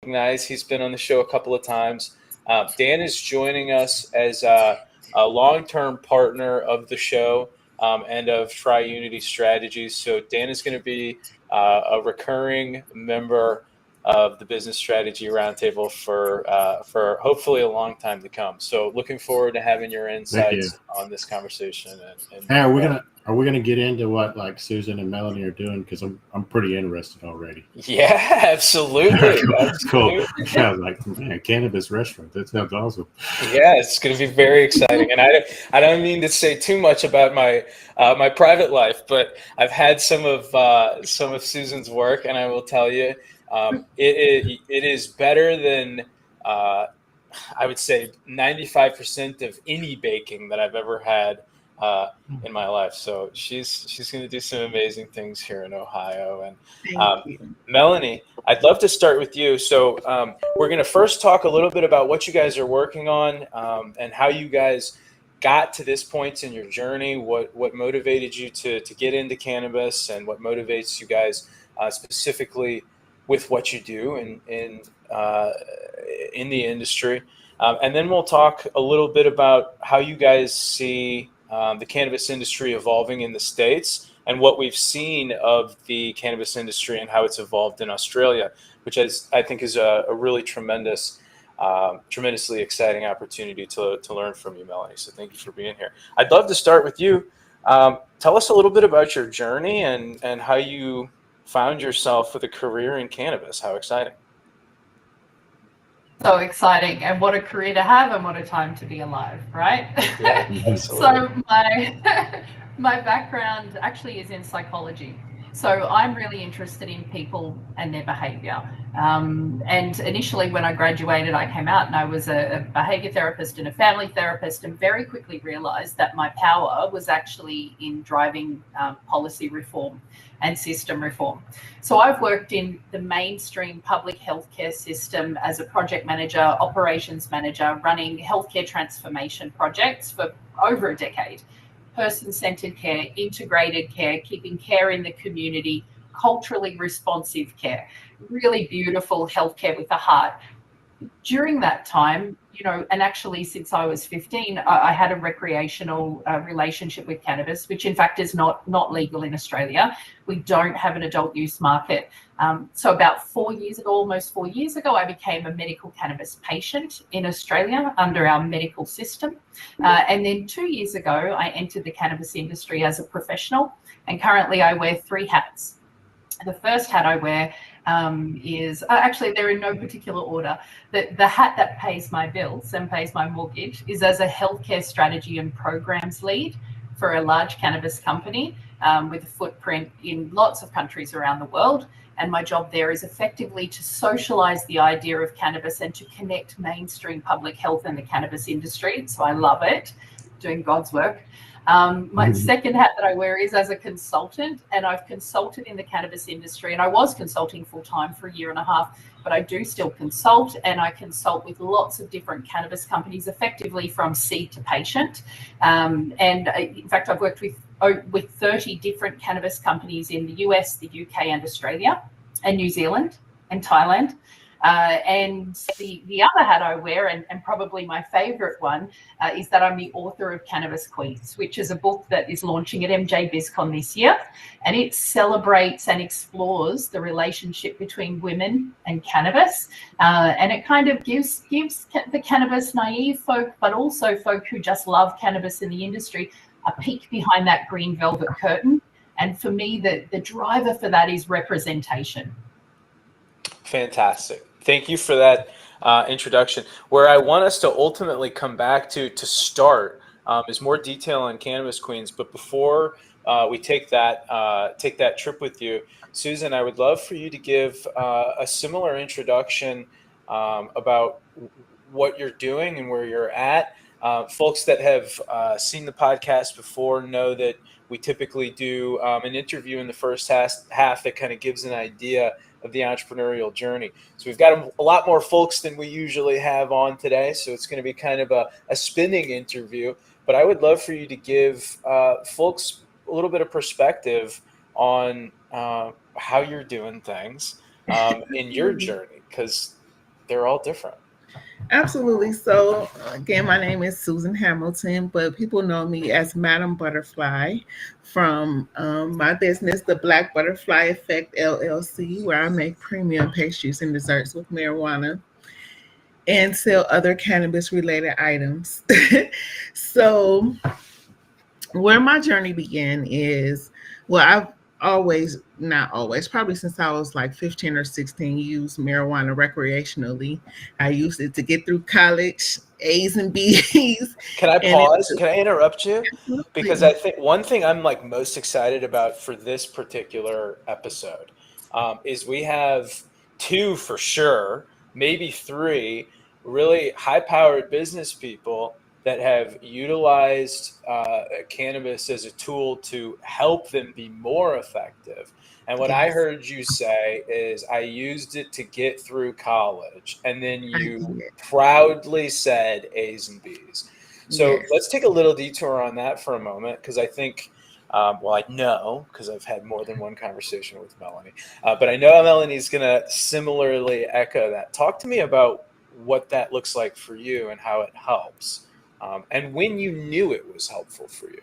recognize. He's been on the show a couple of times. Dan is joining us as a long-term partner of the show and of Tri-Unity Strategies. So Dan is going to be a recurring member of the Business Strategy Roundtable for hopefully a long time to come. So looking forward to having your insights on this conversation. Hey, are we gonna get into what like Susan and Melanie are doing? Because I'm pretty interested already. Yeah, absolutely. Cool. Yeah, like man, cannabis restaurant. That sounds awesome. Yeah, it's going to be very exciting. And I don't mean to say too much about my my private life, but I've had some of Susan's work, and I will tell you, it is better than I would say 95% of any baking that I've ever had in my life. So she's going to do some amazing things here in Ohio. And Melanie, I'd love to start with you. So we're going to first talk a little bit about what you guys are working on and how you guys got to this point in your journey. What motivated you to get into cannabis, and what motivates you guys specifically with what you do in the industry. And then we'll talk a little bit about how you guys see the cannabis industry evolving in the States, and what we've seen of the cannabis industry and how it's evolved in Australia, which I think is a really tremendously exciting opportunity to learn from you, Melanie. So thank you for being here. I'd love to start with you. Tell us a little bit about your journey and how you found yourself with a career in cannabis. How exciting. So exciting, and what a career to have, and what a time to be alive, right? Yeah, So my background actually is in psychology. So I'm really interested in people and their behavior. And initially when I graduated, I came out and I was a behavior therapist and a family therapist, and very quickly realized that my power was actually in driving policy reform and system reform. So I've worked in the mainstream public healthcare system as a project manager, operations manager, running healthcare transformation projects for over a decade. Person-centered care, integrated care, keeping care in the community, culturally responsive care, really beautiful healthcare with the heart. During that time, and actually since I was 15, I had a recreational relationship with cannabis, which in fact is not legal in Australia. We don't have an adult use market. So about 4 years ago, almost 4 years ago, I became a medical cannabis patient in Australia under our medical system. And then 2 years ago, I entered the cannabis industry as a professional, and currently I wear 3 hats. The first hat I wear is actually, they're in no particular order. The hat that pays my bills and pays my mortgage is as a healthcare strategy and programs lead for a large cannabis company with a footprint in lots of countries around the world. And my job there is effectively to socialize the idea of cannabis and to connect mainstream public health and the cannabis industry. So I love it, doing God's work. My second hat that I wear is as a consultant, and I've consulted in the cannabis industry, and I was consulting full time for 1.5 years, but I do still consult, and I consult with lots of different cannabis companies, effectively from seed to patient. And in fact, I've worked with 30 different cannabis companies in the US, the UK, and Australia, and New Zealand, and Thailand. And the other hat I wear, and probably my favorite one, is that I'm the author of Cannabis Queens, which is a book that is launching at MJ BizCon this year. And it celebrates and explores the relationship between women and cannabis. And it kind of gives the cannabis naive folk, but also folk who just love cannabis in the industry, a peek behind that green velvet curtain. And for me, the driver for that is representation. Fantastic. Thank you for that introduction. Where I want us to ultimately come back to start is more detail on Cannabis Queens. But before we take that trip with you, Susan, I would love for you to give a similar introduction about what you're doing and where you're at. Folks that have seen the podcast before know that we typically do an interview in the first half that kind of gives an idea of the entrepreneurial journey. So we've got a lot more folks than we usually have on today. So it's going to be kind of a spinning interview. But I would love for you to give folks a little bit of perspective on how you're doing things in your journey, because they're all different. Absolutely. So, again, my name is Susan Hamilton, but people know me as Madam Butterfly from my business, the Black Butterfly Effect LLC, where I make premium pastries and desserts with marijuana and sell other cannabis related items. So, where my journey began is, well, I've always, not always, probably since I was like 15 or 16, used marijuana recreationally. I used it to get through college, A's and B's. Can I And it pause? was Can I interrupt you? Because absolutely I think one thing I'm like most excited about for this particular episode is we have two for sure, maybe three really high-powered business people that have utilized cannabis as a tool to help them be more effective. And what I yes, heard you say is, I used it to get through college. And then I you did. proudly said A's and B's. So Yes. let's take a little detour on that for a moment, because I think, well, I know, because I've had more than one conversation with Melanie, but I know Melanie's going to similarly echo that. Talk to me about what that looks like for you and how it helps, and when you knew it was helpful for you.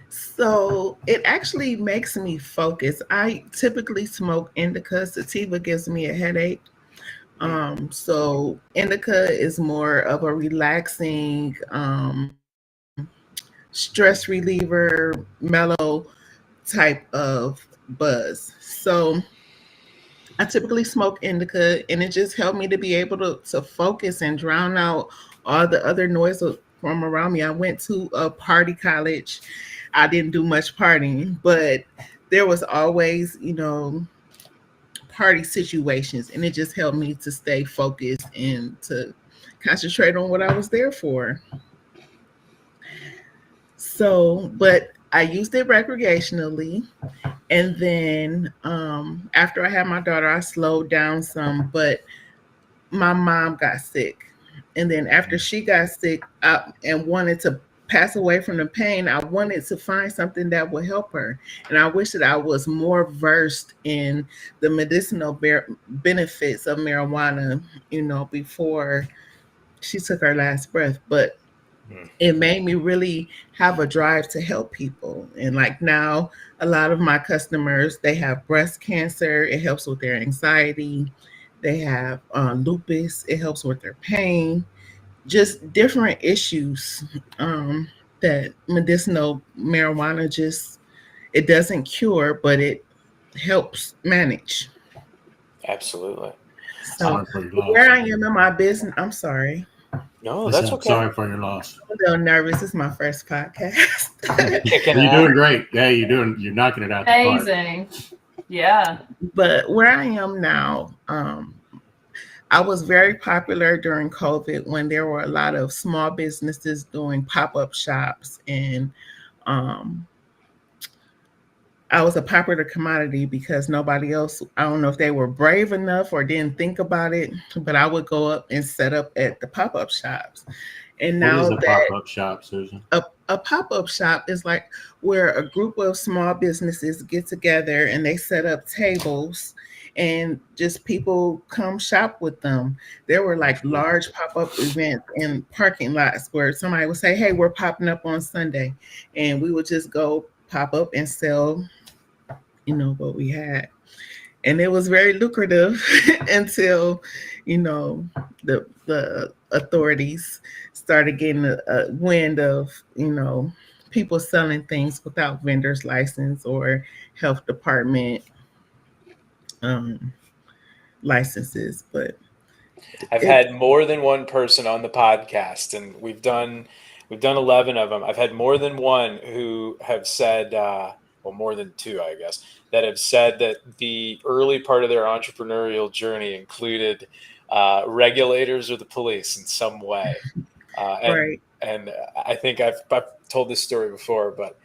So it actually makes me focus. I typically smoke indica. Sativa gives me a headache. So indica is more of a relaxing, stress reliever, mellow type of buzz. So I typically smoke indica, and it just helped me to be able to focus and drown out all the other noise from around me. I went to a party college. I didn't do much partying, but there was always, party situations, and it just helped me to stay focused and to concentrate on what I was there for. So, but I used it recreationally. And then after I had my daughter, I slowed down some, but my mom got sick. And then after she got sick and wanted to pass away from the pain, I wanted to find something that would help her. And I wish that I was more versed in the medicinal benefits of marijuana, before she took her last breath. But it made me really have a drive to help people. And like now, a lot of my customers, they have breast cancer. It helps with their anxiety. They have lupus. It helps with their pain. Just different issues that medicinal marijuana it doesn't cure, but it helps manage. Absolutely. So Sorry for your loss. where I am in my business, I'm sorry. No, I that's said, okay. sorry for your loss. I'm a little nervous. It's my first podcast. Kicking You're ass. doing great. Yeah, you're knocking it out the park. Amazing. Yeah. But where I am now, I was very popular during COVID when there were a lot of small businesses doing pop-up shops, and um, I was a popular commodity because nobody else, I don't know if they were brave enough or didn't think about it, but I would go up and set up at the pop-up shops. And What now is a that pop-up shop, Susan? a pop-up shop is like where a group of small businesses get together and they set up tables and just people come shop with them. There were like large pop-up events in parking lots where somebody would say, hey, we're popping up on Sunday. And we would just go pop up and sell, what we had. And it was very lucrative until, the authorities started getting a wind of, people selling things without vendor's license or health department um, licenses. But I've it, had more than one person on the podcast, and we've done 11 of them. I've had more than one who have said, well, more than two, I guess, that have said that the early part of their entrepreneurial journey included regulators or the police in some way. right. And I think I've told this story before, but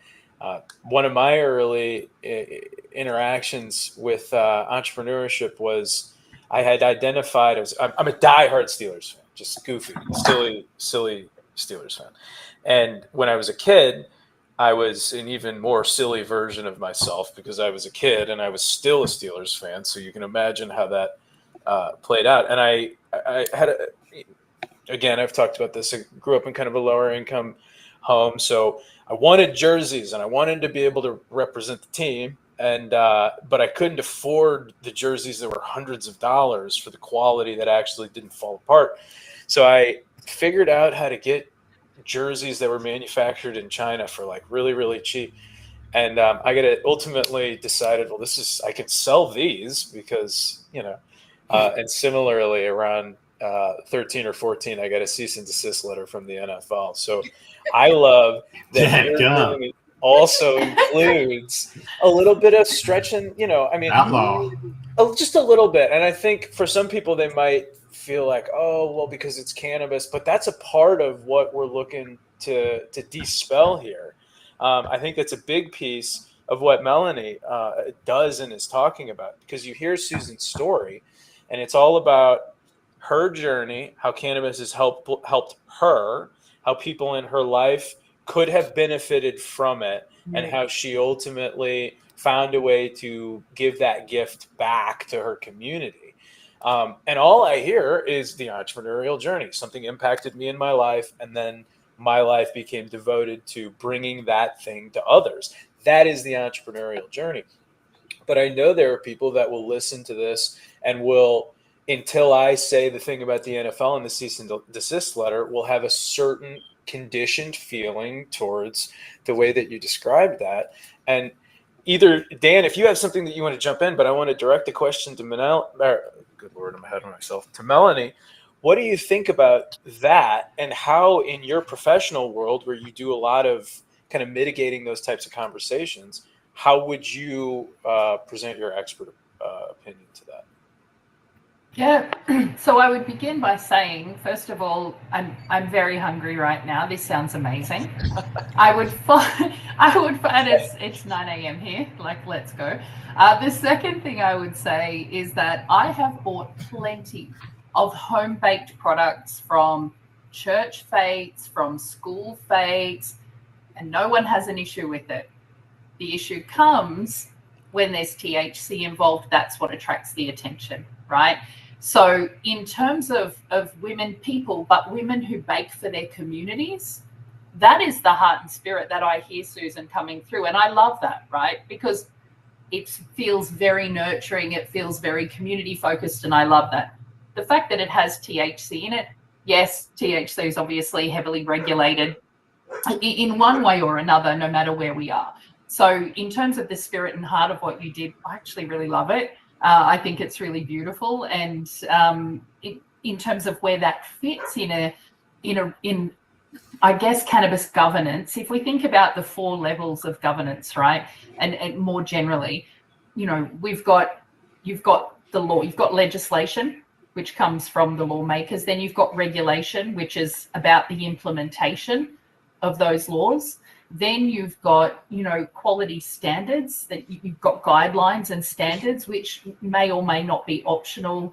one of my early interactions with entrepreneurship was, I had identified as I'm a diehard Steelers fan, just goofy, silly Steelers fan. And when I was a kid, I was an even more silly version of myself because I was a kid and I was still a Steelers fan. So you can imagine how that played out. And I had again, I've talked about this. I grew up in kind of a lower income home, so I wanted jerseys and I wanted to be able to represent the team. And but I couldn't afford the jerseys that were hundreds of dollars for the quality that actually didn't fall apart. So I figured out how to get jerseys that were manufactured in China for like really, really cheap. And I ultimately decided, well, I can sell these because, and similarly around 13 or 14, I got a cease and desist letter from the NFL. So I love that your journey also includes a little bit of stretching, outlaw, just a little bit. And I think for some people, they might feel like, oh, well, because it's cannabis, but that's a part of what we're looking to dispel here. I think that's a big piece of what Melanie does and is talking about, because you hear Susan's story and it's all about her journey, how cannabis has helped her, how people in her life could have benefited from it, and how she ultimately found a way to give that gift back to her community. And all I hear is the entrepreneurial journey. Something impacted me in my life, and then my life became devoted to bringing that thing to others. That is the entrepreneurial journey. But I know there are people that will listen to this and will, until I say the thing about the NFL and the cease and desist letter, will have a certain conditioned feeling towards the way that you described that. And either, Dan, if you have something that you want to jump in, but I want to direct the question to good Lord, I'm ahead of myself, to Melanie. What do you think about that, and how in your professional world, where you do a lot of kind of mitigating those types of conversations, how would you present your expert opinion to that? Yeah, so I would begin by saying, first of all, I'm very hungry right now. This sounds amazing. I would find it's 9 a.m. here. Like, let's go. The second thing I would say is that I have bought plenty of home-baked products from church fetes, from school fetes, and no one has an issue with it. The issue comes when there's THC involved. That's what attracts the attention, right? So in terms of women who bake for their communities, that is the heart and spirit that I hear, Susan, coming through. And I love that, right? Because it feels very nurturing. It feels very community focused. And I love that. The fact that it has THC in it, yes, THC is obviously heavily regulated in one way or another, no matter where we are. So in terms of the spirit and heart of what you did, I actually really love it. I think it's really beautiful. And in terms of where that fits in I guess, cannabis governance, if we think about the 4 levels of governance, right? And more generally, you've got the law, you've got legislation, which comes from the lawmakers. Then you've got regulation, which is about the implementation of those laws. Then you've got, quality standards, that you've got guidelines and standards, which may or may not be optional,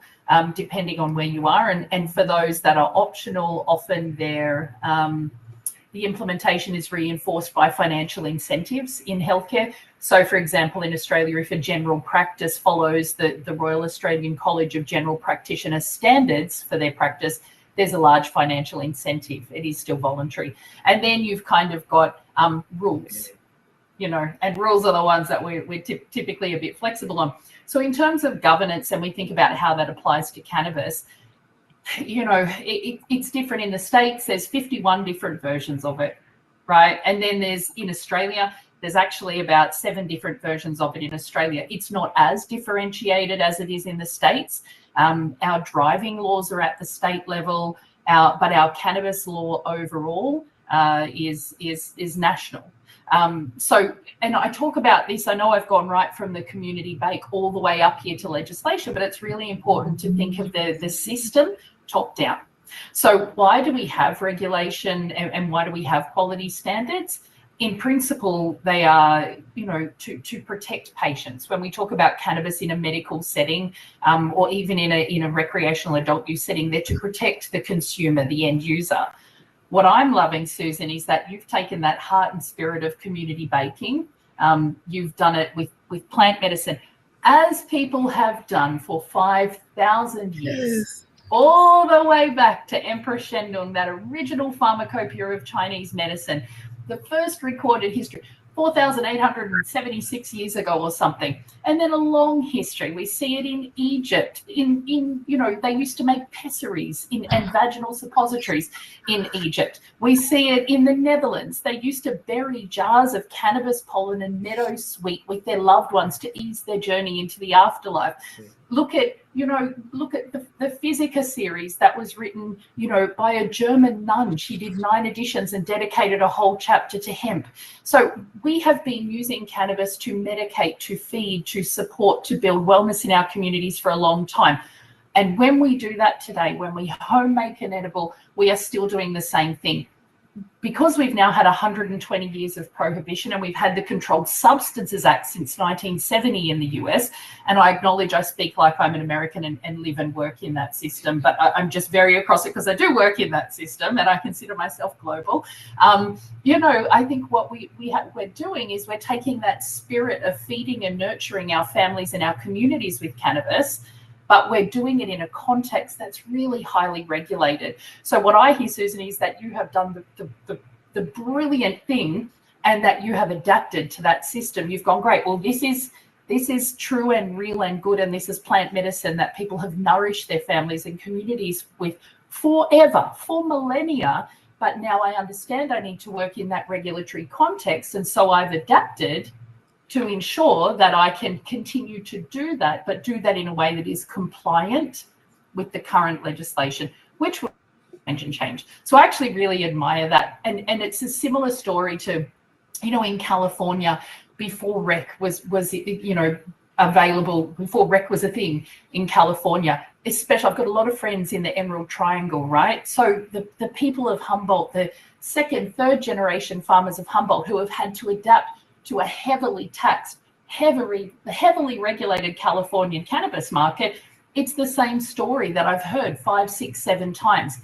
depending on where you are. And for those that are optional, often the implementation is reinforced by financial incentives in healthcare. So, for example, in Australia, if a general practice follows the Royal Australian College of General Practitioners standards for their practice, there's a large financial incentive. It is still voluntary. And then you've kind of got rules, and rules are the ones that we're typically a bit flexible on. So in terms of governance, and we think about how that applies to cannabis, it's different in the States. There's 51 different versions of it, right? And then in Australia, there's actually about 7 different versions of it in Australia. It's not as differentiated as it is in the States. Our driving laws are at the state level, but our cannabis law overall is national. And I talk about this, I know I've gone right from the community bake all the way up here to legislation, but it's really important to think of the system top down. So why do we have regulation and why do we have quality standards? In principle, they are, to protect patients. When we talk about cannabis in a medical setting, or even in a recreational adult use setting, they're to protect the consumer, the end user. What I'm loving, Susan, is that you've taken that heart and spirit of community baking. You've done it with plant medicine. as people have done for 5,000 years, Yes. all the way back to Emperor Shendong, that original pharmacopoeia of Chinese medicine, the first recorded history, 4,876 years ago or something. And then a long history. We see it in Egypt. They used to make pessaries and vaginal suppositories in Egypt. We see it in the Netherlands. They used to bury jars of cannabis pollen and meadow sweet with their loved ones to ease their journey into the afterlife. Look at the Physica series that was written, by a German nun. She did 9 editions and dedicated a whole chapter to hemp. So we have been using cannabis to medicate, to feed, to support, to build wellness in our communities for a long time. And when we do that today, when we home make an edible, we are still doing the same thing. Because we've now had 120 years of prohibition and we've had the Controlled Substances Act since 1970 in the US, and I acknowledge I speak like I'm an American and live and work in that system, but I'm just very across it because I do work in that system and I consider myself global. I think what we're doing is we're taking that spirit of feeding and nurturing our families and our communities with cannabis, but we're doing it in a context that's really highly regulated. So what I hear, Susan, is that you have done the brilliant thing and that you have adapted to that system. You've gone, great, well, this is true and real and good, and this is plant medicine that people have nourished their families and communities with forever, for millennia. But now I understand I need to work in that regulatory context. And so I've adapted to ensure that I can continue to do that, but do that in a way that is compliant with the current legislation, which will change. So I actually really admire that. And it's a similar story to, in California, before rec was available, before rec was a thing in California, especially I've got a lot of friends in the Emerald Triangle, right? So the people of Humboldt, the second, third generation farmers of Humboldt who have had to adapt to a heavily taxed, heavily regulated Californian cannabis market, it's the same story that I've heard 5, 6, 7 times.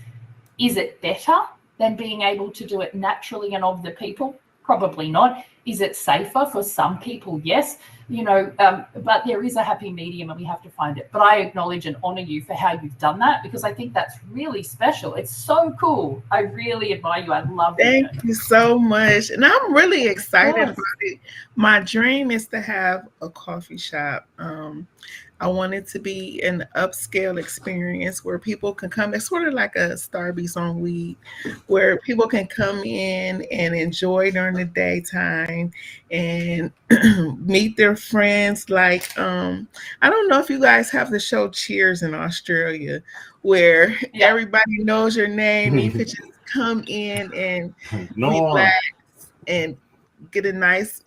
Is it better than being able to do it naturally and of the people? Probably not. Is it safer for some people? Yes. But there is a happy medium and we have to find it. But I acknowledge and honor you for how you've done that, because I think that's really special. It's so cool. I really admire you. I love it. Thank you so much. And I'm really excited about it. My dream is to have a coffee shop. I want it to be an upscale experience where people can come. It's sort of like a Starbucks on weed, where people can come in and enjoy during the daytime and meet their friends. Like, I don't know if you guys have the show Cheers in Australia, where everybody knows your name. You could just come in and relax and get a nice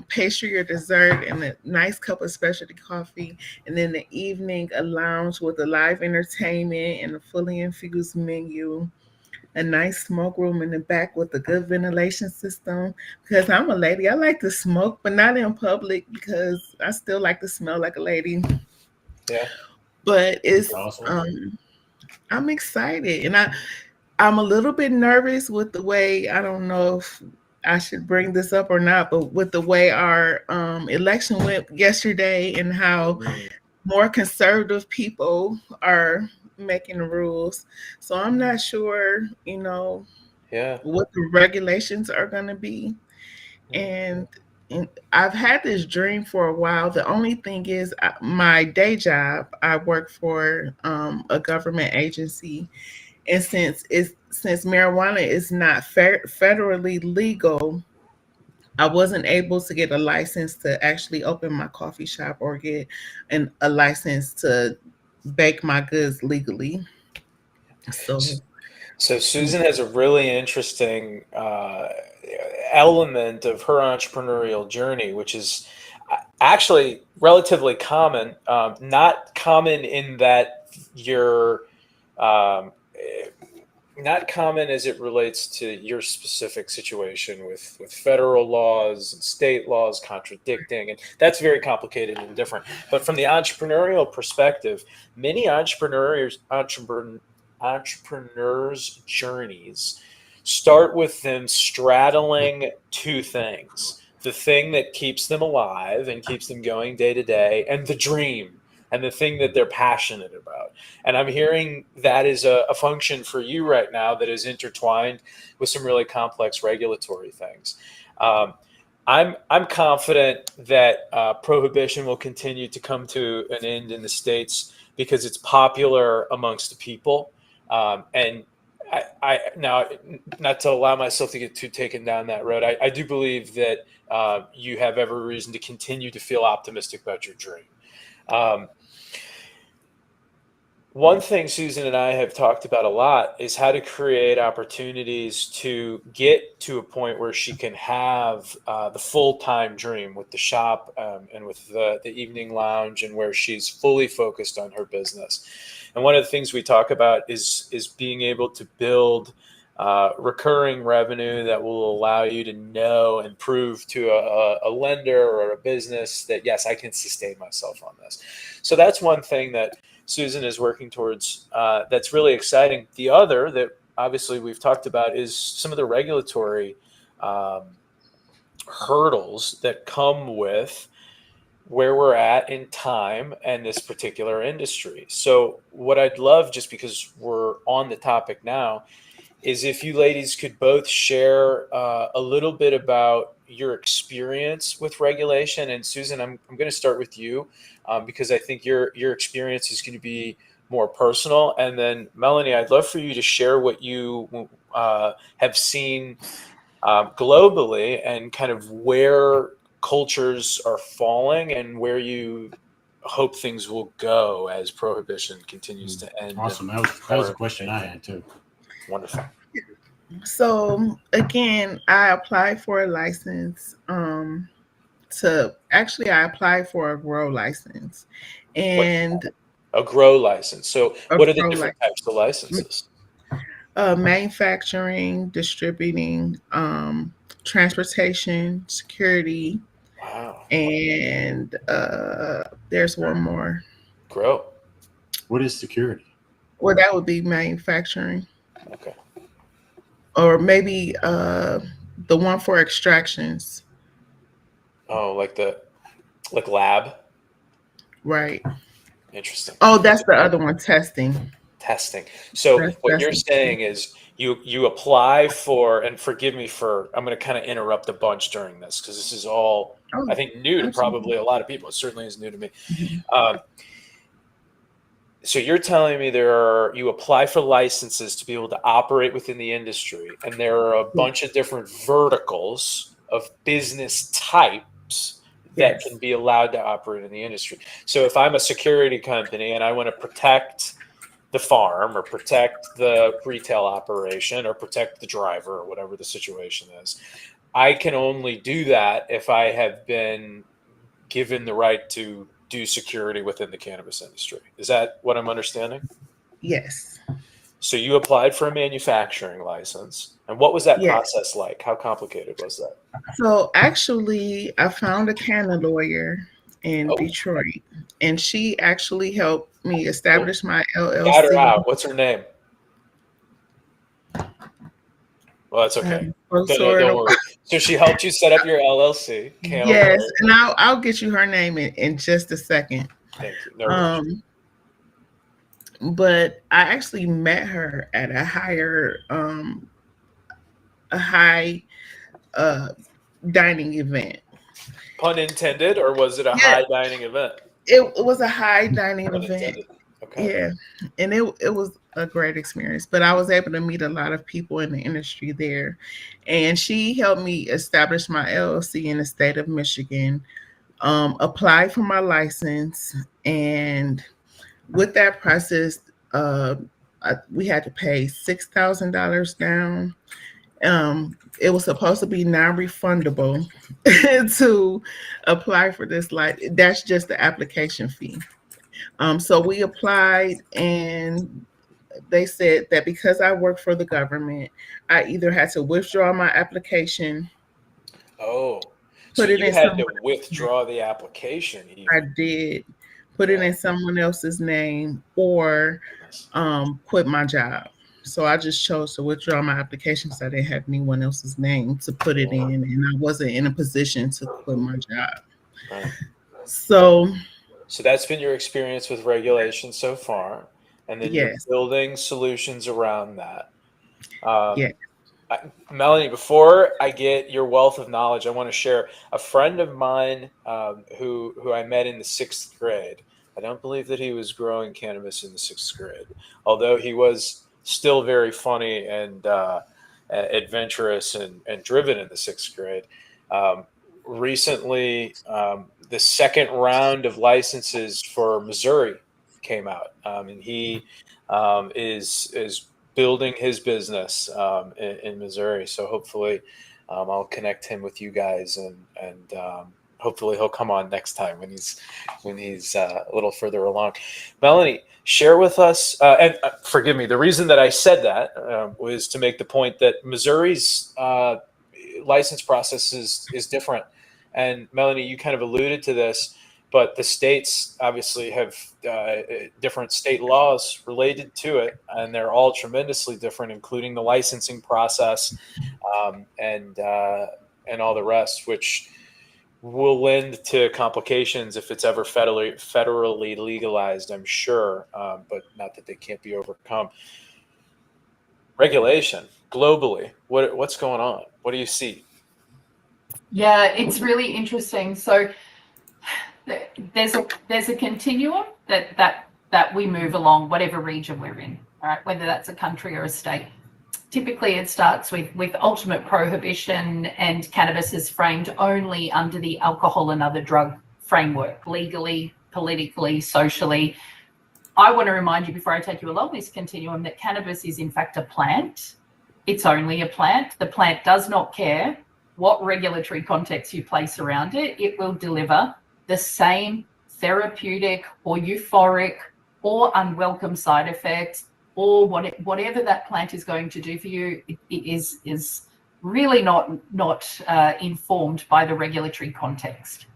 pastry or dessert and a nice cup of specialty coffee, and then the evening a lounge with a live entertainment and a fully infused menu, a nice smoke room in the back with a good ventilation system, because I'm a lady. I like to smoke, but not in public because I still like to smell like a lady. Yeah. But it's awesome. I'm excited, and I'm a little bit nervous with the way, I don't know if I should bring this up or not, but with the way our election went yesterday and how more conservative people are making the rules. So I'm not sure, what the regulations are going to be. And I've had this dream for a while. The only thing is my day job, I work for a government agency. And since marijuana is not federally legal, I wasn't able to get a license to actually open my coffee shop or get a license to bake my goods legally. So Susan has a really interesting element of her entrepreneurial journey, which is actually relatively common. Not common in that you're not common as it relates to your specific situation with federal laws and state laws contradicting, and that's very complicated and different. But from the entrepreneurial perspective, many entrepreneurs' journeys start with them straddling two things. the thing that keeps them alive and keeps them going day to day, and the dream and the thing that they're passionate about. And I'm hearing that is a function for you right now that is intertwined with some really complex regulatory things. I'm confident that prohibition will continue to come to an end in the States because it's popular amongst the people. And I now, not to allow myself to get too taken down that road, I do believe that you have every reason to continue to feel optimistic about your dream. One thing Susan and I have talked about a lot is how to create opportunities to get to a point where she can have the full-time dream with the shop and with the evening lounge, and where she's fully focused on her business. And one of the things we talk about is being able to build recurring revenue that will allow you to know and prove to a lender or a business that, yes, I can sustain myself on this. So that's one thing that Susan is working towards that's really exciting. The other that obviously we've talked about is some of the regulatory hurdles that come with where we're at in time and this particular industry. So what I'd love, just because we're on the topic now, is if you ladies could both share a little bit about your experience with regulation. And Susan, I'm going to start with you because I think your experience is going to be more personal. And then Melanie, I'd love for you to share what you have seen globally and kind of where cultures are falling and where you hope things will go as prohibition continues to end. Awesome. That was a question I had too. Wonderful. So again, I applied for a license I applied for a grow license. And a grow license. So what are the different types of licenses? Manufacturing, distributing, transportation, security. Wow. And there's one more. Grow. What is security? Well, that would be manufacturing. Okay. Or maybe the one for extractions. Oh, like lab? Right. Interesting. Oh, that's the other one, testing. Testing. So what you're saying is you apply for, and forgive me for, I'm going to kind of interrupt a bunch during this because this is all, I think, new to probably a lot of people. It certainly is new to me. Mm-hmm. So you're telling me you apply for licenses to be able to operate within the industry, and there are a bunch of different verticals of business types that can be allowed to operate in the industry. So if I'm a security company and I want to protect the farm or protect the retail operation or protect the driver or whatever the situation is, I can only do that if I have been given the right to do security within the cannabis industry. Is that what I'm understanding? Yes. So you applied for a manufacturing license. And what was that process like? How complicated was that? So actually, I found a canna lawyer in Detroit, and she actually helped me establish my LLC. Got her out. What's her name? Well, that's okay. Don't worry. So she helped you set up your LLC. Yes, and I'll get you her name in just a second. Thank you. No worries. But I actually met her at a high dining event. Pun intended, or was it a high dining event? It was a high dining event. Intended. Okay. Yeah, and it was a great experience. But I was able to meet a lot of people in the industry there, and she helped me establish my LLC in the state of Michigan, apply for my license, and with that process, we had to pay $6,000 down. It was supposed to be non-refundable to apply for this license. That's just the application fee. So we applied, and they said that because I work for the government, I either had to withdraw my application. Oh, so you had to withdraw the application. Even. I did. Put it in someone else's name or quit my job. So I just chose to withdraw my application because I didn't have anyone else's name to put it in, and I wasn't in a position to quit my job. Right. So that's been your experience with regulation so far, and then you're yes, building solutions around that. yeah. Melanie, before I get your wealth of knowledge, I want to share a friend of mine who I met in the 6th grade. I don't believe that he was growing cannabis in the 6th grade, although he was still very funny and adventurous and driven in the 6th grade. Recently, the second round of licenses for Missouri came out, and he is building his business in Missouri. So hopefully, I'll connect him with you guys, and hopefully he'll come on next time when he's a little further along. Melanie, share with us, and forgive me, the reason that I said that was to make the point that Missouri's license process is different. And Melanie, you kind of alluded to this, but the states obviously have different state laws related to it, and they're all tremendously different, including the licensing process and all the rest, which will lend to complications if it's ever federally legalized, I'm sure, but not that they can't be overcome. Regulation globally, what's going on? What do you see? Yeah, it's really interesting. So there's a continuum that we move along, whatever region we're in, all right, whether that's a country or a state. Typically, it starts with ultimate prohibition, and cannabis is framed only under the alcohol and other drug framework, legally, politically, socially. I want to remind you before I take you along this continuum that cannabis is in fact a plant. It's only a plant. The plant does not care what regulatory context you place around it. It will deliver the same therapeutic or euphoric or unwelcome side effects, or whatever that plant is going to do for you. It is really not informed by the regulatory context.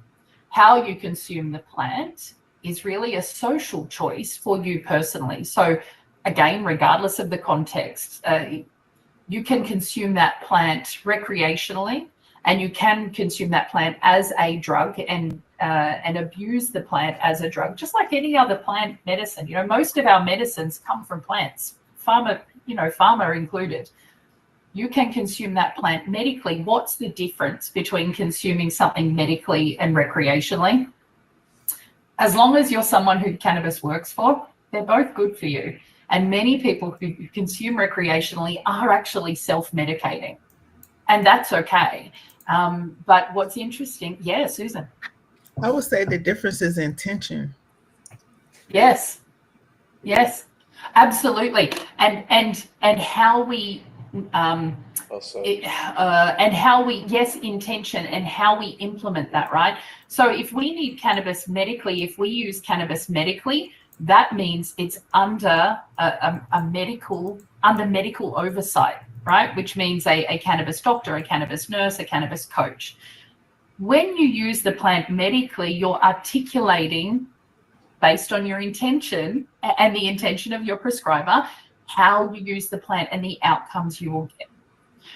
How you consume the plant is really a social choice for you personally. So again, regardless of the context, you can consume that plant recreationally, and you can consume that plant as a drug and abuse the plant as a drug, just like any other plant medicine. You know, most of our medicines come from plants, pharma included. You can consume that plant medically. What's the difference between consuming something medically and recreationally? As long as you're someone who cannabis works for, they're both good for you. And many people who consume recreationally are actually self-medicating, and that's okay. But what's interesting, yeah, Susan. I would say the difference is intention. Yes, absolutely, and how we and how we intention and how we implement that, right? So if we need cannabis medically, if we use cannabis medically, that means it's under medical oversight, right? Which means a cannabis doctor, a cannabis nurse, a cannabis coach. When you use the plant medically, you're articulating, based on your intention and the intention of your prescriber, how you use the plant and the outcomes you will get.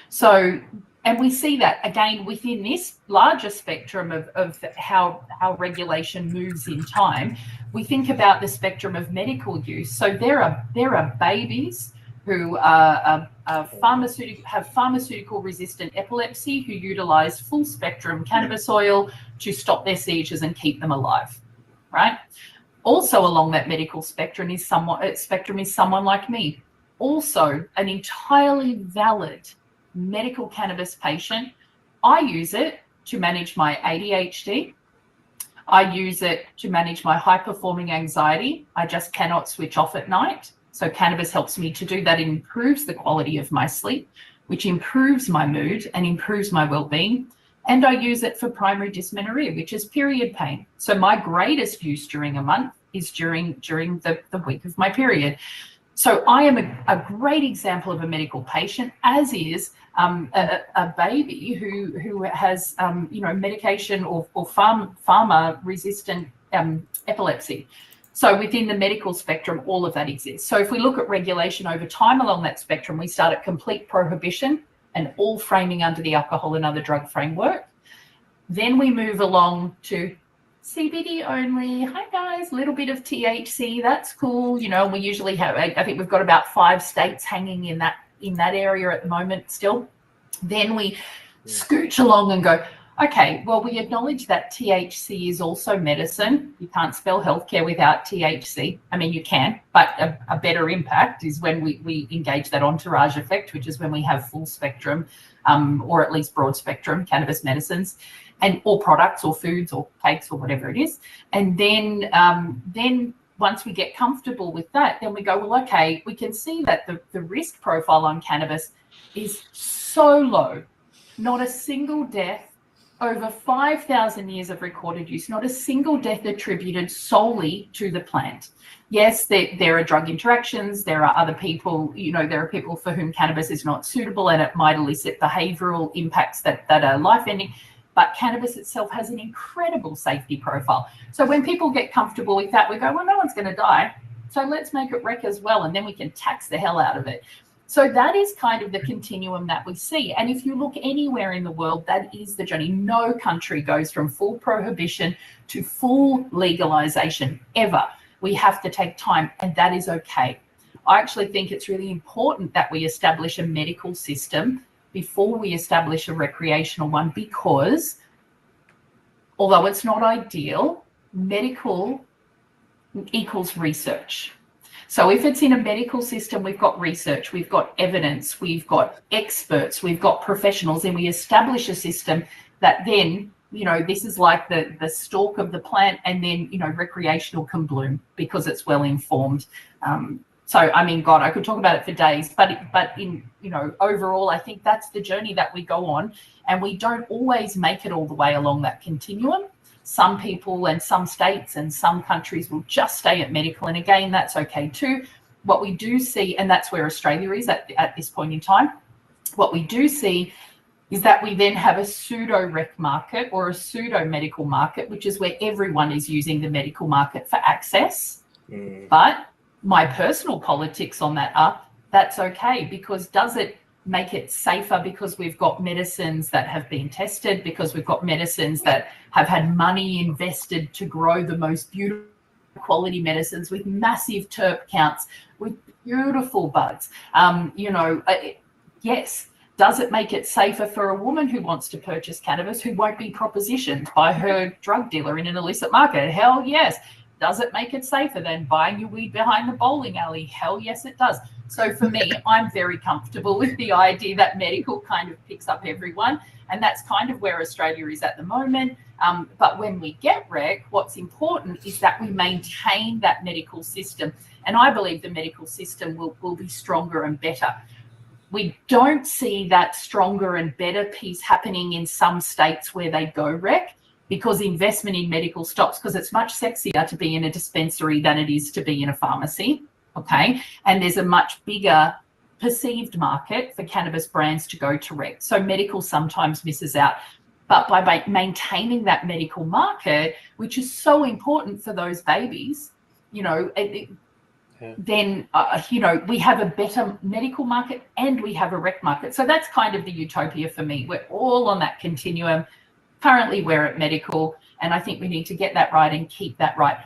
So, and we see that again within this larger spectrum of how regulation moves in time. We think about the spectrum of medical use. So there are babies who have pharmaceutical resistant epilepsy who utilize full spectrum cannabis oil to stop their seizures and keep them alive, right? Also along that medical spectrum is someone like me, also an entirely valid medical cannabis patient. I use it to manage my ADHD. I use it to manage my high-performing anxiety. I just cannot switch off at night. So cannabis helps me to do that. It improves the quality of my sleep, which improves my mood and improves my well-being. And I use it for primary dysmenorrhea, which is period pain. So my greatest use during a month is during the week of my period. So I am a great example of a medical patient, as is a baby who has medication or pharma resistant epilepsy. So within the medical spectrum, all of that exists. So if we look at regulation over time along that spectrum, we start at complete prohibition and all framing under the alcohol and other drug framework. Then we move along to CBD only. Hi guys, a little bit of THC, that's cool. You know, we usually have, I think we've got about 5 states hanging in that area at the moment still. Then we scooch along and go, okay, well, we acknowledge that THC is also medicine. You can't spell healthcare without THC. I mean, you can, but a better impact is when we engage that entourage effect, which is when we have full spectrum, or at least broad spectrum cannabis medicines, and or products or foods or cakes or whatever it is. And then once we get comfortable with that, then we go, well, okay, we can see that the risk profile on cannabis is so low. Not a single death over 5,000 years of recorded use, not a single death attributed solely to the plant. Yes, there are drug interactions. There are other people, you know, there are people for whom cannabis is not suitable and it might elicit behavioral impacts that are life-ending. But cannabis itself has an incredible safety profile. So when people get comfortable with that, we go, well, no one's going to die. So let's make it rec as well. And then we can tax the hell out of it. So that is kind of the continuum that we see. And if you look anywhere in the world, that is the journey. No country goes from full prohibition to full legalization ever. We have to take time, and that is okay. I actually think it's really important that we establish a medical system before we establish a recreational one, because although it's not ideal, medical equals research. So if it's in a medical system, we've got research, we've got evidence, we've got experts, we've got professionals, and we establish a system that then, you know, this is like the stalk of the plant, and then, you know, recreational can bloom because it's well informed. So, I mean, God, I could talk about it for days, but in, you know, overall, I think that's the journey that we go on, and we don't always make it all the way along that continuum. Some people and some states and some countries will just stay at medical. And again, that's okay too. What we do see, and that's where Australia is at this point in time, what we do see is that we then have a pseudo-rec market or a pseudo-medical market, which is where everyone is using the medical market for access. But my personal politics on that are, that's okay, because does it make it safer because we've got medicines that have been tested, because we've got medicines that have had money invested to grow the most beautiful quality medicines with massive terp counts, with beautiful buds. Yes. Does it make it safer for a woman who wants to purchase cannabis who won't be propositioned by her drug dealer in an illicit market? Hell yes. Does it make it safer than buying your weed behind the bowling alley? Hell yes, it does. So for me, I'm very comfortable with the idea that medical kind of picks up everyone. And that's kind of where Australia is at the moment. But when we get rec, what's important is that we maintain that medical system. And I believe the medical system will be stronger and better. We don't see that stronger and better piece happening in some states where they go rec, because investment in medical stops, because it's much sexier to be in a dispensary than it is to be in a pharmacy, okay? And there's a much bigger perceived market for cannabis brands to go to rec. So medical sometimes misses out. But by maintaining that medical market, which is so important for those babies, you know, then, we have a better medical market and we have a rec market. So that's kind of the utopia for me. We're all on that continuum. Currently, we're at medical, and I think we need to get that right and keep that right.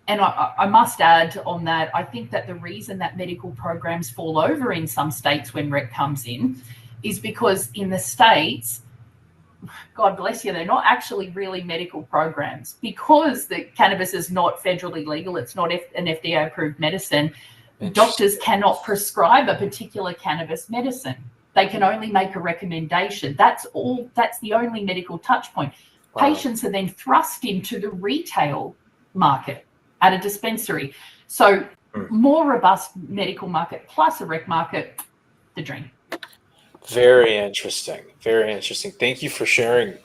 And I must add on that, I think that the reason that medical programs fall over in some states when rec comes in is because in the States, God bless you, they're not actually really medical programs, because the cannabis is not federally legal. It's not an FDA-approved medicine. Doctors cannot prescribe a particular cannabis medicine. They can only make a recommendation. That's all. That's the only medical touch point. Wow. Patients are then thrust into the retail market at a dispensary. So more robust medical market plus a rec market, the dream. Very interesting. Very interesting. Thank you for sharing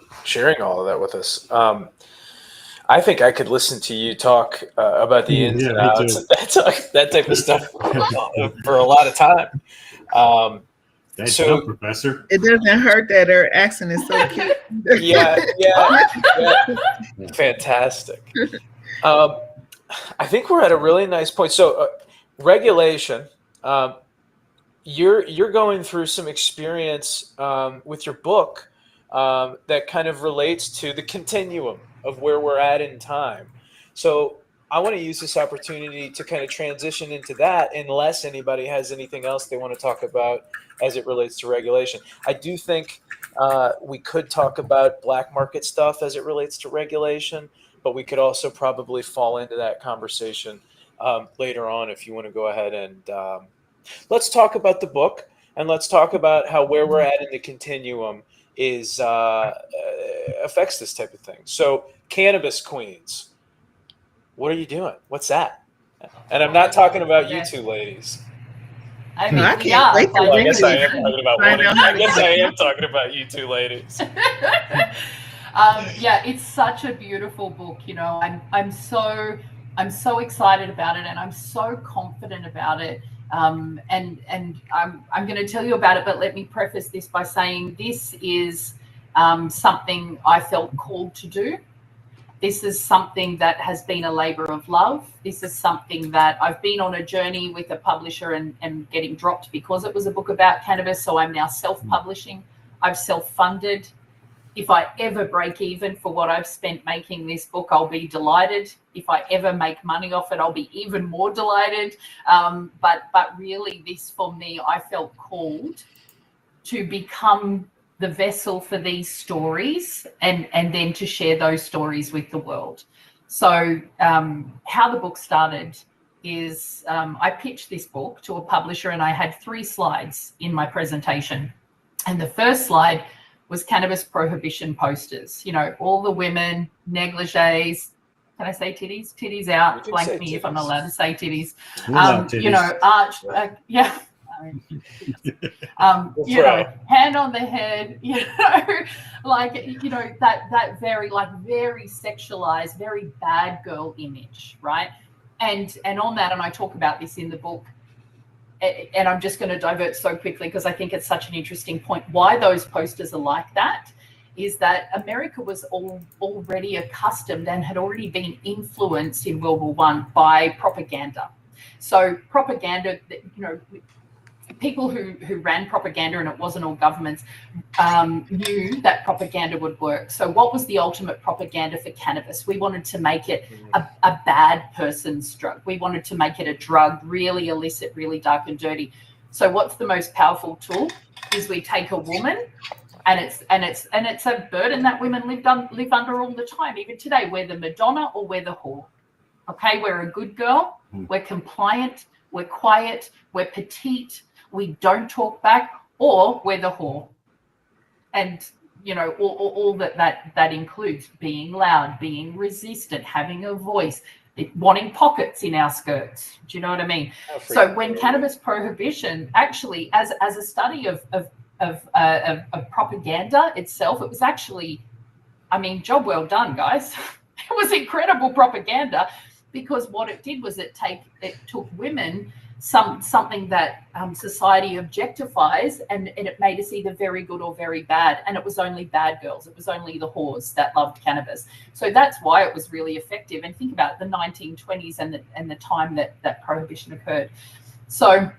all of that with us. I think I could listen to you talk about the ins and outs, that type of stuff for a lot of time. So, Professor. It doesn't hurt that her accent is so cute. Yeah. Fantastic. I think we're at a really nice point. So regulation, you're going through some experience with your book that kind of relates to the continuum of where we're at in time. So I want to use this opportunity to kind of transition into that, unless anybody has anything else they want to talk about as it relates to regulation. I do think we could talk about black market stuff as it relates to regulation, but we could also probably fall into that conversation later on if you want to go ahead and let's talk about the book, and let's talk about how where we're at in the continuum is affects this type of thing. So Cannabis Queens, what are you doing? What's that? And I'm not talking about you two ladies. I mean, I can't wait to Well, I guess I am regulation. talking about one. I guess I am talking about you two ladies. Yeah, it's such a beautiful book. You know, I'm so excited about it, and I'm so confident about it. And I'm going to tell you about it, but let me preface this by saying this is something I felt called to do. This is something that has been a labor of love. This is something that I've been on a journey with a publisher and getting dropped because it was a book about cannabis. So I'm now self-publishing. I've self-funded. If I ever break even for what I've spent making this book, I'll be delighted. If I ever make money off it, I'll be even more delighted. But really, this for me, I felt called to become the vessel for these stories and then to share those stories with the world. So how the book started is I pitched this book to a publisher, and I had 3 slides in my presentation. And the first slide was cannabis prohibition posters. You know, all the women, negligees. Can I say titties? Titties out. Blank me if I'm not allowed to say titties. You know, yeah. You know, hand on the head, you know, like, you know, that very sexualized, very bad girl image, right? And on that, and I talk about this in the book, and I'm just going to divert so quickly because I think it's such an interesting point. Why those posters are like that is that America was already accustomed and had already been influenced in World War I by propaganda. So propaganda, you know, people who ran propaganda, and it wasn't all governments, knew that propaganda would work. So what was the ultimate propaganda for cannabis? We wanted to make it a bad person's drug. We wanted to make it a drug, really illicit, really dark and dirty. So what's the most powerful tool? Is we take a woman, and it's a burden that women live under all the time. Even today, we're the Madonna or we're the whore. Okay, we're a good girl, we're compliant, we're quiet, we're petite, we don't talk back, or we're the whore. And, you know, all that includes being loud, being resistant, having a voice, wanting pockets in our skirts. Do you know what I mean? So when cannabis prohibition, actually, as a study of propaganda itself, it was actually, I mean, job well done, guys. It was incredible propaganda, because what it did was it took women, something that society objectifies, and it made us either very good or very bad. And it was only bad girls. It was only the whores that loved cannabis. So that's why it was really effective. And think about it, the 1920s and the time that prohibition occurred. So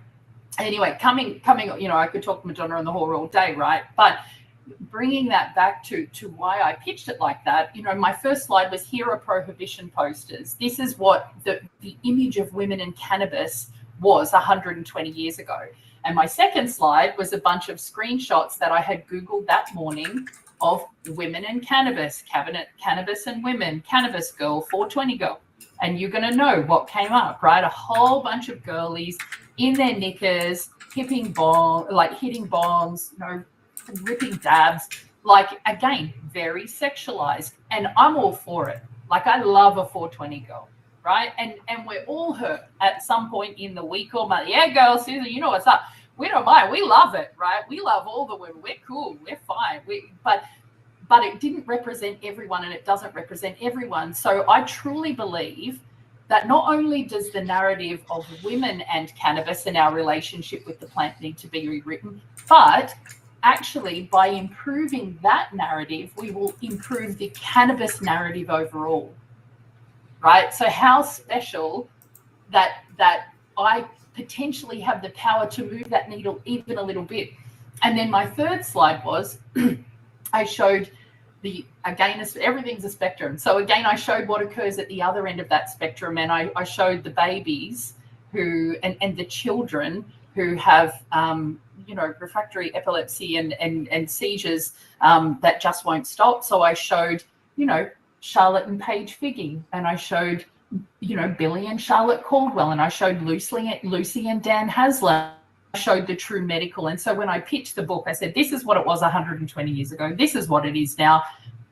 anyway, coming, you know, I could talk Madonna and the whore all day, right? But bringing that back to why I pitched it like that, you know, my first slide was, here are prohibition posters. This is what the image of women in cannabis was 120 years ago. And my second slide was a bunch of screenshots that I had Googled that morning of women in cannabis, cannabis and women, cannabis girl, 420 girl. And you're going to know what came up, right? A whole bunch of girlies in their knickers, hitting bombs, you know, ripping dabs, like, again, very sexualized. And I'm all for it. Like, I love a 420 girl, right? And we're all hurt at some point in the week or month. Yeah, girl, Susan, you know what's up. We don't mind. We love it, right? We love all the women. We're cool. We're fine. But it didn't represent everyone, and it doesn't represent everyone. So I truly believe that not only does the narrative of women and cannabis and our relationship with the plant need to be rewritten, but actually, by improving that narrative, we will improve the cannabis narrative overall. right? So how special that I potentially have the power to move that needle even a little bit. And then my third slide was I showed everything's a spectrum. So again, I showed what occurs at the other end of that spectrum, and I showed the babies who and the children who have refractory epilepsy and seizures that just won't stop. So I showed Charlotte and Paige Figgy, and I showed Billy and Charlotte Caldwell, and I showed Lucy and Dan Hasler. I showed the true medical. And so when I pitched the book, I said, this is what it was 120 years ago. This is what it is now.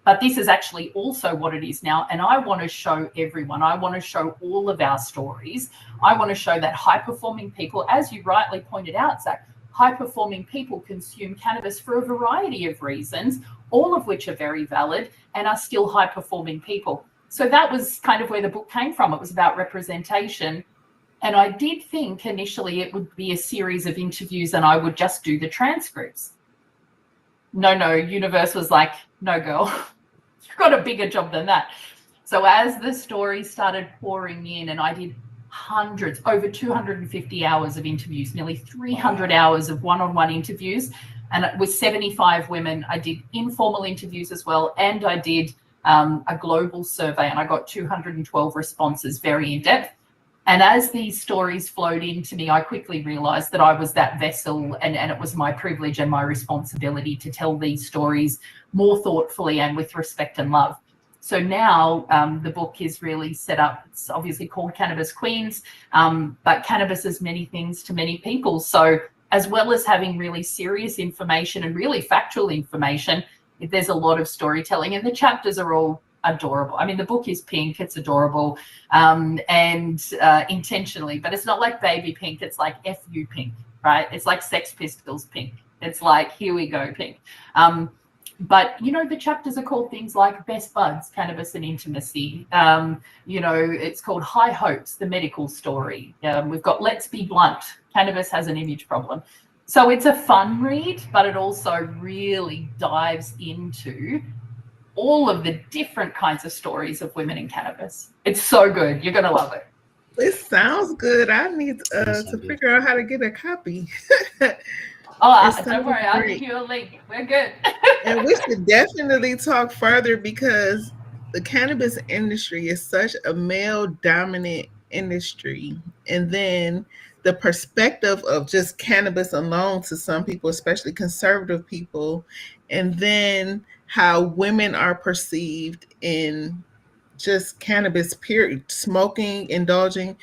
But this is actually also what it is now. And I want to show everyone. I want to show all of our stories. I want to show that high-performing people, as you rightly pointed out, Zach, high-performing people consume cannabis for a variety of reasons, all of which are very valid and are still high-performing people. So that was kind of where the book came from. It was about representation. And I did think initially it would be a series of interviews and I would just do the transcripts. No, Universe was like, no, girl, you've got a bigger job than that. So as the stories started pouring in, and I did hundreds, over 250 hours of interviews, nearly 300 hours of one-on-one interviews. And with 75 women, I did informal interviews as well. And I did a global survey, and I got 212 responses, very in-depth. And as these stories flowed into me, I quickly realized that I was that vessel, and it was my privilege and my responsibility to tell these stories more thoughtfully and with respect and love. So now the book is really set up. It's obviously called Cannabis Queens, but cannabis is many things to many people. So as well as having really serious information and really factual information, there's a lot of storytelling, and the chapters are all adorable. I mean, the book is pink, it's adorable, and intentionally, but it's not like baby pink, it's like FU pink, right? It's like Sex Pistols pink. It's like, here we go pink. But, the chapters are called things like Best Buds, Cannabis and Intimacy. It's called High Hopes, the medical story. We've got Let's Be Blunt, Cannabis has an image problem. So it's a fun read, but it also really dives into all of the different kinds of stories of women in cannabis. It's so good. You're going to love it. It sounds good. I need to figure out how to get a copy. Don't worry. I'll give you a link. We're good. And we should definitely talk further, because the cannabis industry is such a male-dominant industry. And then the perspective of just cannabis alone to some people, especially conservative people, and then how women are perceived in just cannabis, period, smoking, indulging,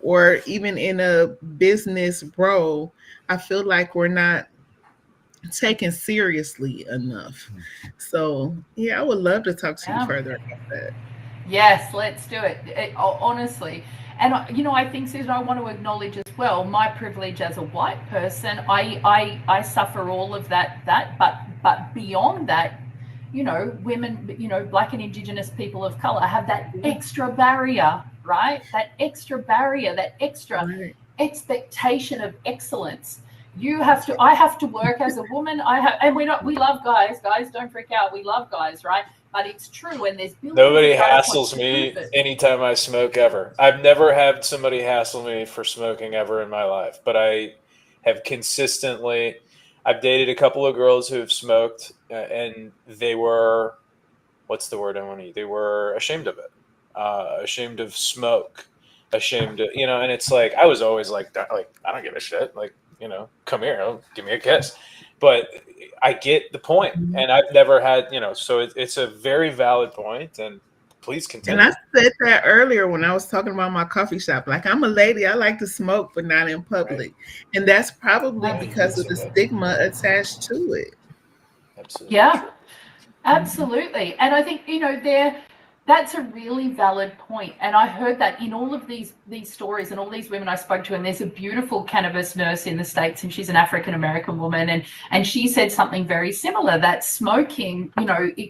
or even in a business role. I feel like we're not taken seriously enough. So, yeah, I would love to talk to you further about that. Yes, let's do it. Honestly. And, I think, Susan, I want to acknowledge as well my privilege as a white person. I suffer all of that, but beyond that, women, Black and Indigenous people of color have that extra barrier, right? That extra barrier, that extra expectation of excellence. I have to work as a woman. We love guys. Guys, don't freak out. We love guys, right? But it's true, and there's nobody hassles me anytime I smoke ever. I've never had somebody hassle me for smoking ever in my life, but I have consistently. I've dated a couple of girls who have smoked, and they were, what's the word I want to use? They were ashamed of it, ashamed of smoke, ashamed of, and it's like, I was always like, I don't give a shit. Like, come here, give me a kiss. But I get the point, and I've never had, so it's a very valid point, and please continue. And I said that earlier when I was talking about my coffee shop. Like, I'm a lady, I like to smoke, but not in public. Right. And that's probably because of the stigma attached to it. Absolutely. Yeah, absolutely. And I think, that's a really valid point. And I heard that in all of these stories and all these women I spoke to, and there's a beautiful cannabis nurse in the States, and she's an African-American woman. And she said something very similar, that smoking,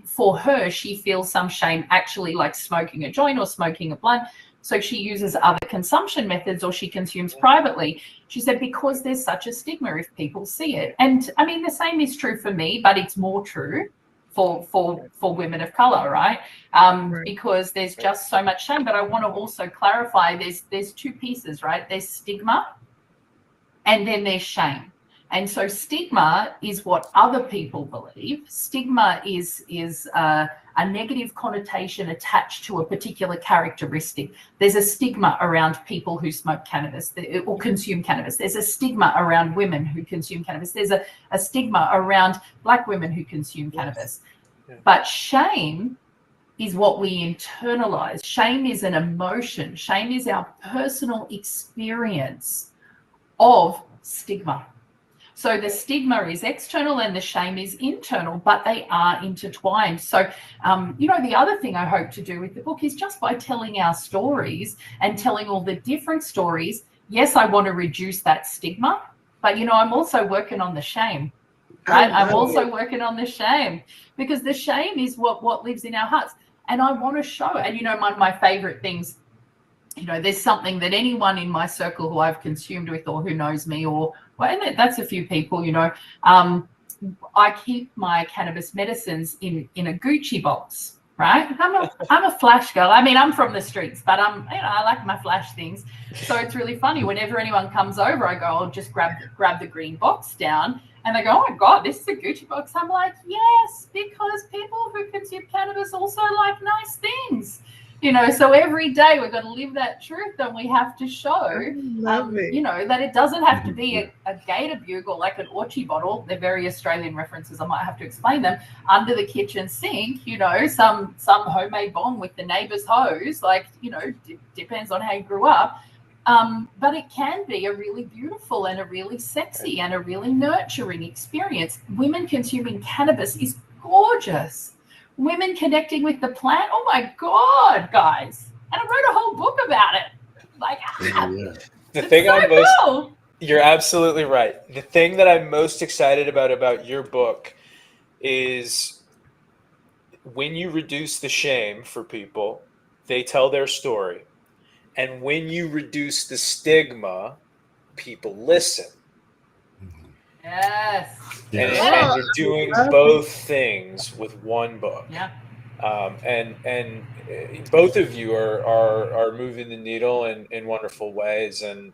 for her, she feels some shame actually like smoking a joint or smoking a blunt. So she uses other consumption methods, or she consumes privately. She said, because there's such a stigma if people see it. And I mean, the same is true for me, but it's more true for women of color, right? Right. Because there's just so much shame. But I want to also clarify there's two pieces, right? There's stigma and then there's shame. And so stigma is what other people believe. Stigma is a negative connotation attached to a particular characteristic. There's a stigma around people who smoke cannabis or consume cannabis. There's a stigma around women who consume cannabis. There's a stigma around Black women who consume cannabis. Yeah. But shame is what we internalize. Shame is an emotion. Shame is our personal experience of stigma. So the stigma is external and the shame is internal, but they are intertwined. So, the other thing I hope to do with the book is just by telling our stories and telling all the different stories, yes, I want to reduce that stigma, but, I'm also working on the shame, right? I'm also working on the shame because the shame is what lives in our hearts. And I want to show, and, one of my favorite things, there's something that anyone in my circle who I've consumed with or who knows me and that's a few people, I keep my cannabis medicines in a Gucci box, right? I'm a flash girl. I mean, I'm from the streets, but I like my flash things. So it's really funny. Whenever anyone comes over, I go, I'll just grab the green box down. And they go, oh my God, this is a Gucci box. I'm like, yes, because people who consume cannabis also like nice things. So every day we've got to live that truth, and we have to show, that it doesn't have to be a gator bugle like an Orchie bottle. They're very Australian references. I might have to explain them. Under the kitchen sink, some homemade bong with the neighbor's hose, depends on how you grew up. But it can be a really beautiful and a really sexy and a really nurturing experience. Women consuming cannabis is gorgeous. Women connecting with the plant. Oh my God, guys. And I wrote a whole book about it. The thing cool. You're absolutely right. The thing that I'm most excited about your book is when you reduce the shame for people, they tell their story. And when you reduce the stigma, people listen. Yes. And you're doing both things with one book. Yeah. And both of you are moving the needle in wonderful ways. And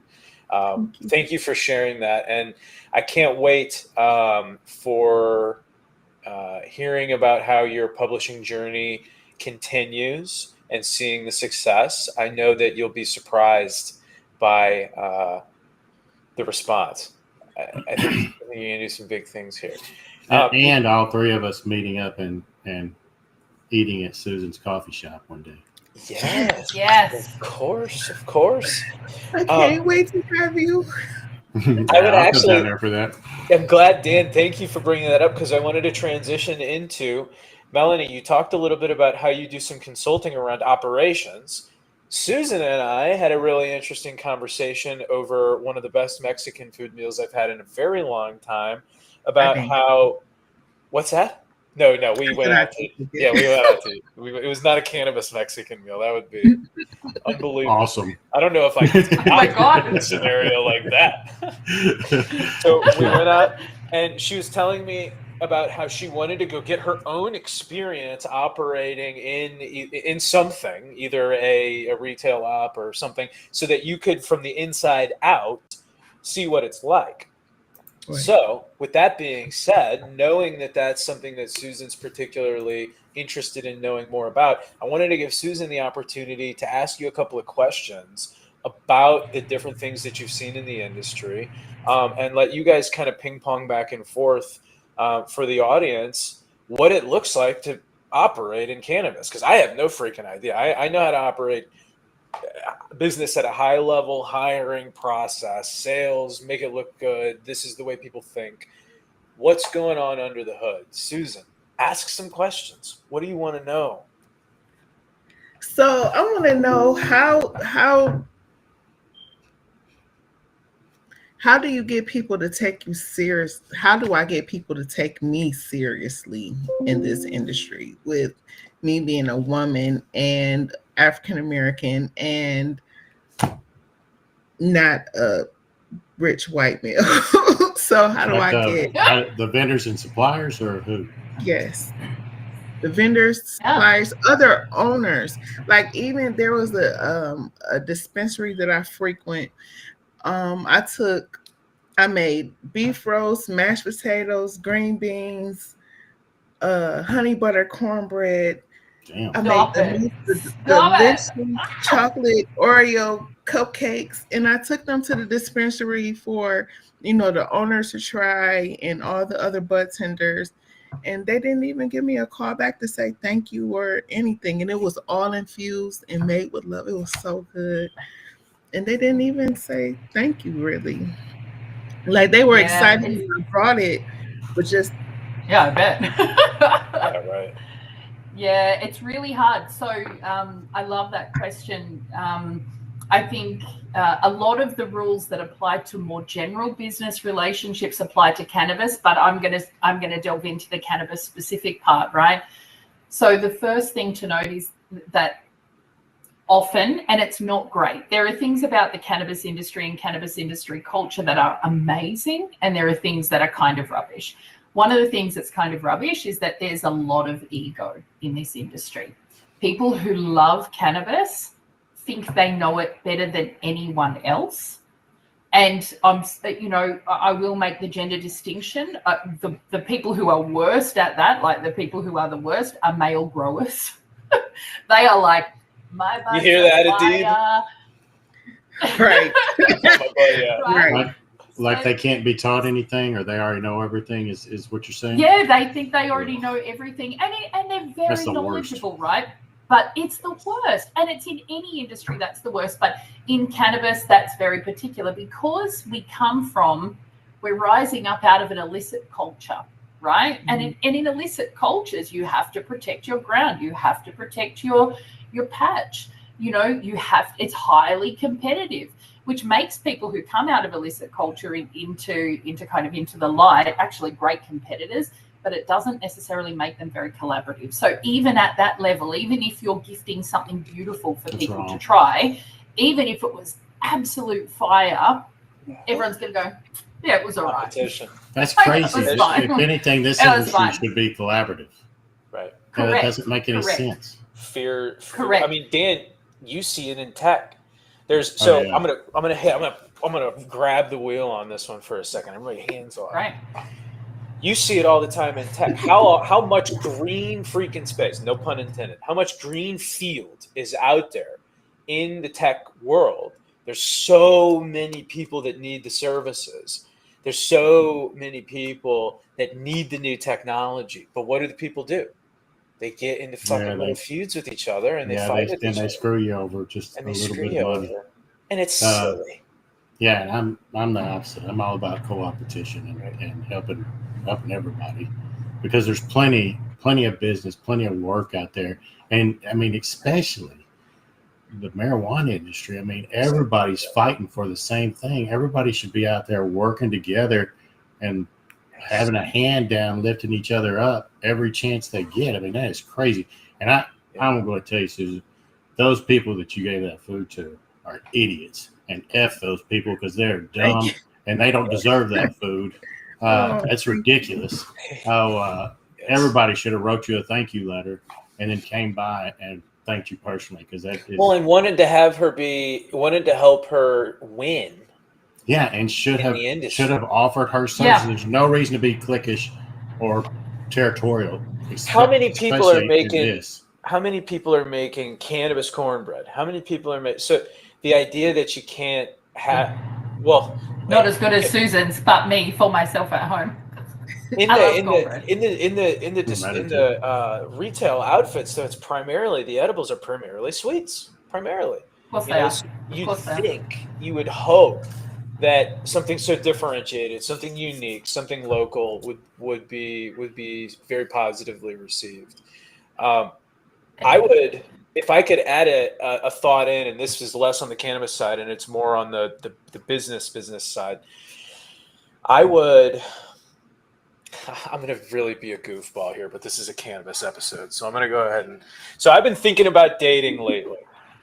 thank you for sharing that. And I can't wait for hearing about how your publishing journey continues and seeing the success. I know that you'll be surprised by the response. I think you're going to do some big things here. And all three of us meeting up and eating at Susan's coffee shop one day. Yes. Of course. I can't wait to have you. I would actually come down there for that. I'm glad, Dan. Thank you for bringing that up because I wanted to transition into Melanie. You talked a little bit about how you do some consulting around operations. Susan and I had a really interesting conversation over one of the best Mexican food meals I've had in a very long time about how. What's that? No, we went out to. Yeah, we went out to. It was not a cannabis Mexican meal. That would be unbelievable. Awesome. I don't know if I could in a scenario like that. So we went out, and she was telling me about how she wanted to go get her own experience operating in something, either a retail op or something, so that you could, from the inside out, see what it's like. Right. So with that being said, knowing that that's something that Susan's particularly interested in knowing more about, I wanted to give Susan the opportunity to ask you a couple of questions about the different things that you've seen in the industry, and let you guys kind of ping pong back and forth for the audience what it looks like to operate in cannabis, because I have no freaking idea. I know how to operate business at a high level, hiring process, sales, make it look good. This is the way people think. What's going on under the hood? Susan, ask some questions. What do you want to know? So I want to know how do you get people to take you serious? How do I get people to take me seriously in this industry, with me being a woman and African American and not a rich white male? So how do I get the vendors and suppliers, or who? Yes. the vendors, Yeah. suppliers, other owners. Like even there was a dispensary that I frequent. I made beef roast, mashed potatoes, green beans, honey butter cornbread. Damn. I made Stop it. the Stop it. delicious chocolate Oreo cupcakes, and I took them to the dispensary for the owners to try and all the other bartenders, and they didn't even give me a call back to say thank you or anything. And it was all infused and made with love. It was so good, and they didn't even say thank you really. Like they were Yeah, excited it's- when I brought it, but just Yeah, I bet. Yeah, right. Yeah, it's really hard. So I love that question. I think a lot of the rules that apply to more general business relationships apply to cannabis, but I'm gonna delve into the cannabis specific part, right? So the first thing to note is that often, and it's not great, there are things about the cannabis industry and cannabis industry culture that are amazing, and there are things that are kind of rubbish. One of the things that's kind of rubbish is that there's a lot of ego in this industry. People who love cannabis think they know it better than anyone else. And I will make the gender distinction. The people who are worst at that, like the people who are the worst, are male growers. They are like, my bud's You hear that, a Adib? liar. right, Yeah. right. Like they can't be taught anything, or they already know everything. Is what you're saying? Yeah, they think they already know everything, and they're That's very the knowledgeable, right? But it's the worst, and it's in any industry that's the worst. But in cannabis, that's very particular because we're rising up out of an illicit culture, right? Mm-hmm. And in illicit cultures, you have to protect your ground, you have to protect your patch. It's highly competitive, which makes people who come out of illicit culture into the light actually great competitors, but it doesn't necessarily make them very collaborative. So even at that level, even if you're gifting something beautiful for people to try, even if it was absolute fire, everyone's going to go, yeah, it was all right. Competition. That's crazy. It was fine. If anything, this It was industry fine. should be collaborative. Right. Correct. That doesn't make any Correct. sense. Fear. Correct. I mean, Dan, you see it in tech. Yeah. I'm gonna grab the wheel on this one for a second. Everybody hands off. Right. You see it all the time in tech. How much green freaking space, no pun intended, how much green field is out there in the tech world? There's so many people that need the services. There's so many people that need the new technology. But what do the people do? They get into fucking little feuds with each other and they fight with each other. And they screw you over just a little bit of money. And it's silly. Yeah, and I'm the opposite. I'm all about co-opetition and helping everybody, because there's plenty of business, plenty of work out there. And I mean, especially the marijuana industry. I mean, everybody's fighting for the same thing. Everybody should be out there working together and having a hand down, lifting each other up every chance they get. I mean, that is crazy. And I'm going to tell you, Susan, those people that you gave that food to are idiots, and F those people, because they're dumb and they don't deserve that food. That's ridiculous. Everybody should have wrote you a thank you letter and then came by and thanked you personally, because that is, and wanted to help her win. Yeah, and should have offered her services. Yeah. There's no reason to be cliquish or territorial. How many people are making this? How many people are making cannabis cornbread? How many people are making? So the idea that you can't have, not as good as Susan's, but me for myself at home. in the retail outfits, so it's primarily, the edibles are primarily sweets, primarily. Of course they are. You would hope that something so differentiated, something unique, something local would be very positively received. I would, if I could add a thought in, and this is less on the cannabis side and it's more on the business side, I'm going to really be a goofball here, but this is a cannabis episode. So I'm going to go ahead so I've been thinking about dating lately,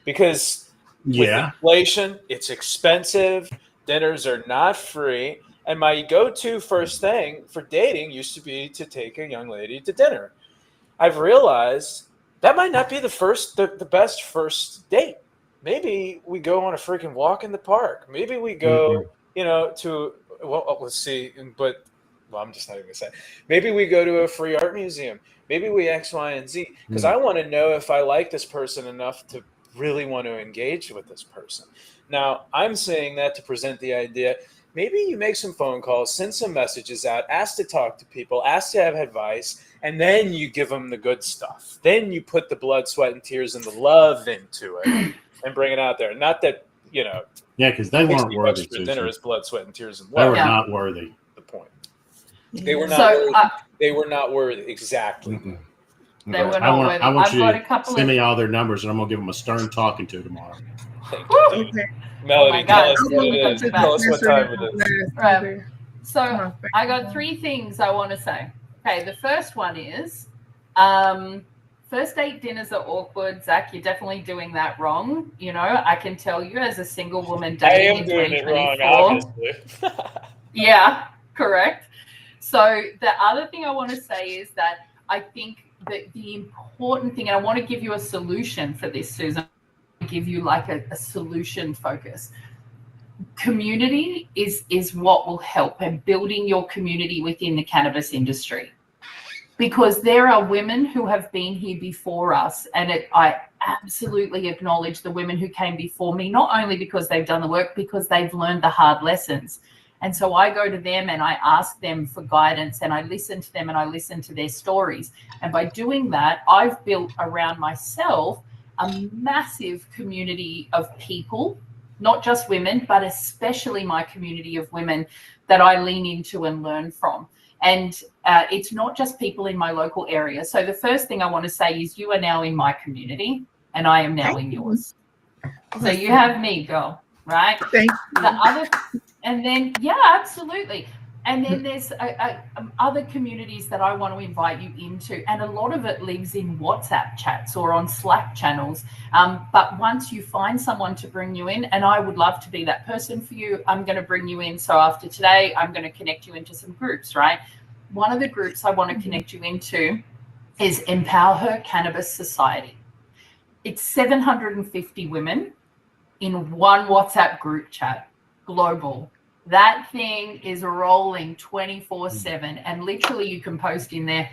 because with inflation, it's expensive. Dinners are not free. And my go-to first thing for dating used to be to take a young lady to dinner. I've realized that might not be the best first date. Maybe we go on a freaking walk in the park. Maybe we go, let's see, but I'm just not even gonna say. Maybe we go to a free art museum. Maybe we X, Y, and Z. Because I want to know if I like this person enough to really want to engage with this person. Now, I'm saying that to present the idea. Maybe you make some phone calls, send some messages out, ask to talk to people, ask to have advice, and then you give them the good stuff. Then you put the blood, sweat, and tears and the love into it and bring it out there. Not that, Yeah, because they weren't worthy. For dinner is blood, sweat, and tears and love. They were Yeah. not worthy. The point. They were not So, worthy. They were not worthy. Exactly. They were not worthy. I want I've you got to a couple send of- me all their numbers, and I'm going to give them a stern talking to tomorrow. Thank you. Okay. Melody, God. tell us I'm what it gonna is. go back. Tell us what time it is. Right. So I got 3 things I want to say. Okay, the first one is first date dinners are awkward. Zach, you're definitely doing that wrong. You know, I can tell you as a single woman I dating am in doing it wrong, 2024. obviously. Yeah, correct. So the other thing I want to say is that I think that the important thing, and I want to give you a solution for this, Susan, give you like a solution focus. Community is what will help, and building your community within the cannabis industry, because there are women who have been here before us, and I absolutely acknowledge the women who came before me, not only because they've done the work, because they've learned the hard lessons. And so I go to them and I ask them for guidance, and I listen to them and I listen to their stories. And by doing that, I've built around myself a massive community of people, not just women, but especially my community of women that I lean into and learn from. And it's not just people in my local area. So the first thing I want to say is you are now in my community and I am now in yours. So you have me, girl, right? Thank you. And then, yeah, absolutely. And then there's other communities that I want to invite you into. And a lot of it lives in WhatsApp chats or on Slack channels. But once you find someone to bring you in, and I would love to be that person for you, I'm going to bring you in. So after today, I'm going to connect you into some groups, right? One of the groups I want to connect you into is Empower Her Cannabis Society. It's 750 women in one WhatsApp group chat, global. That thing is rolling 24/7, and literally you can post in there,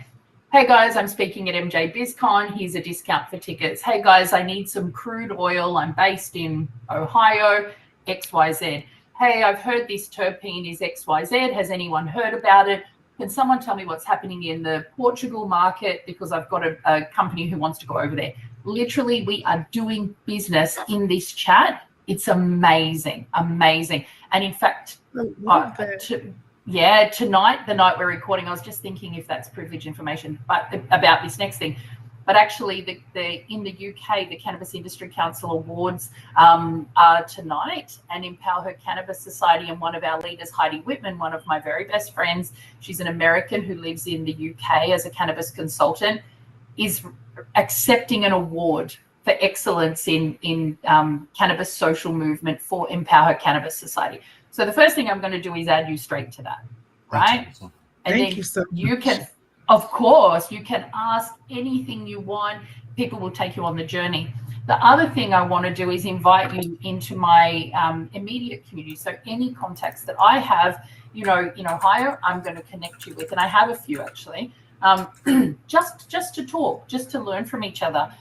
hey guys, I'm speaking at MJ BizCon, here's a discount for tickets. Hey guys, I need some crude oil, I'm based in Ohio, XYZ. Hey, I've heard this terpene is XYZ, has anyone heard about it? Can someone tell me what's happening in the Portugal market, because I've got a company who wants to go over there. Literally, we are doing business in this chat. It's amazing, amazing. And in fact, tonight, the night we're recording, I was just thinking if that's privileged information, but about this next thing. But actually, in the UK, the Cannabis Industry Council Awards are tonight, and Empower Her Cannabis Society, and one of our leaders, Heidi Whitman, one of my very best friends, she's an American who lives in the UK as a cannabis consultant, is accepting an award for excellence in cannabis social movement for Empower Her Cannabis Society. So the first thing I'm going to do is add you straight to that, right? Awesome. And Thank then you so you much. can, of course, you can ask anything you want. People will take you on the journey. The other thing I want to do is invite you into my immediate community. So any contacts that I have, in Ohio, I'm going to connect you with, and I have a few actually, just to talk, just to learn from each other.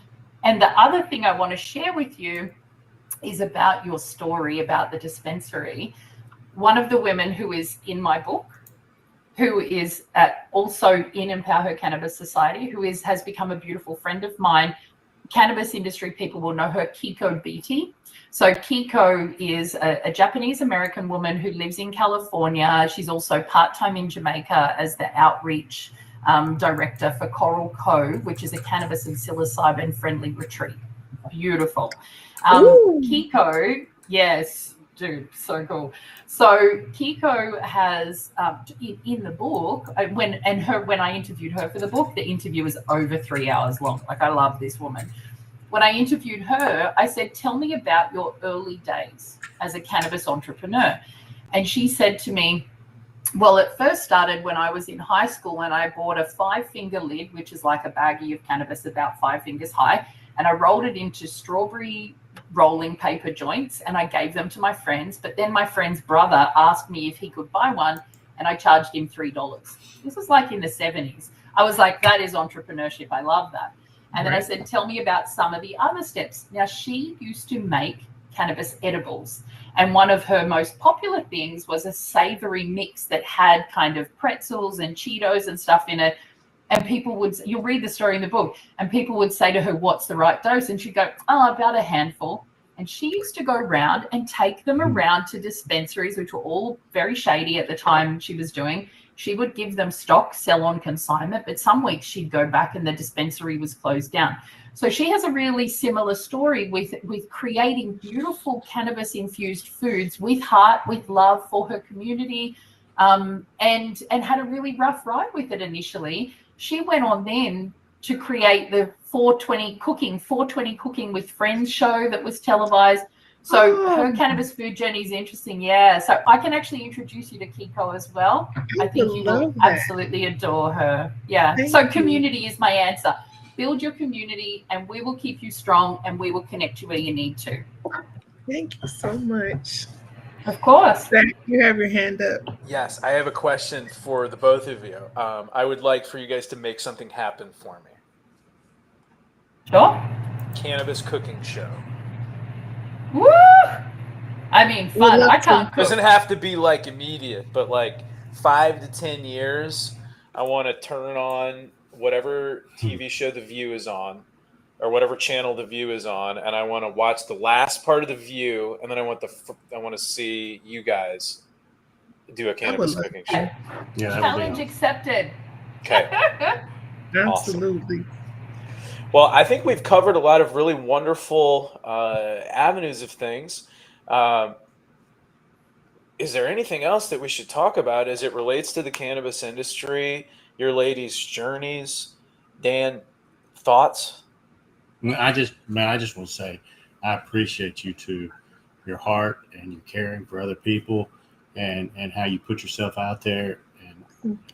And the other thing I want to share with you is about your story about the dispensary. One of the women who is in my book, who is also in Empower Her Cannabis Society, who has become a beautiful friend of mine. Cannabis industry people will know her, Kiko Beatty. So Kiko is a Japanese-American woman who lives in California. She's also part-time in Jamaica as the outreach director for Coral Cove, which is a cannabis and psilocybin-friendly retreat. Beautiful. Kiko, yes, dude, so cool. So Kiko has in the book, when I interviewed her for the book, the interview was over 3 hours long. Like, I love this woman. When I interviewed her, I said, tell me about your early days as a cannabis entrepreneur. And she said to me, Well, it first started when I was in high school and I bought a 5-finger lid, which is like a baggie of cannabis about 5 fingers high. And I rolled it into strawberry rolling paper joints and I gave them to my friends. But then my friend's brother asked me if he could buy one and I charged him $3. This was like in the 70s. I was like, that is entrepreneurship. I love that. And then I said, tell me about some of the other steps. Now, she used to make cannabis edibles. And one of her most popular things was a savory mix that had kind of pretzels and Cheetos and stuff in it. And people would, you'll read the story in the book, and people would say to her, what's the right dose? And she'd go, oh, about a handful. And she used to go around and take them around to dispensaries, which were all very shady at the time she was doing. She would give them stock, sell on consignment, but some weeks she'd go back and the dispensary was closed down. So she has a really similar story with creating beautiful cannabis-infused foods with heart, with love for her community, and had a really rough ride with it initially. She went on then to create the 420 Cooking with Friends show that was televised. So her cannabis food journey is interesting. Yeah. So I can actually introduce you to Kiko as well. I think you will absolutely adore her. Yeah. So community is my answer. Build your community and we will keep you strong and we will connect you where you need to. Thank you so much. Of course. Zach, you have your hand up. Yes, I have a question for the both of you. I would like for you guys to make something happen for me. Sure. Cannabis cooking show. Woo! I mean, fun. I can't cook. Doesn't have to be like immediate, but like 5 to 10 years, I want to turn on whatever TV show The View is on, or whatever channel The View is on, and I want to watch the last part of The View, and then I want to see you guys do a cannabis cooking show. Yeah, Challenge accepted. Okay. Absolutely. Awesome. Well, I think we've covered a lot of really wonderful avenues of things. Is there anything else that we should talk about as it relates to the cannabis industry, your ladies' journeys? Dan, thoughts? I just want to say I appreciate you two, your heart and your caring for other people, and how you put yourself out there,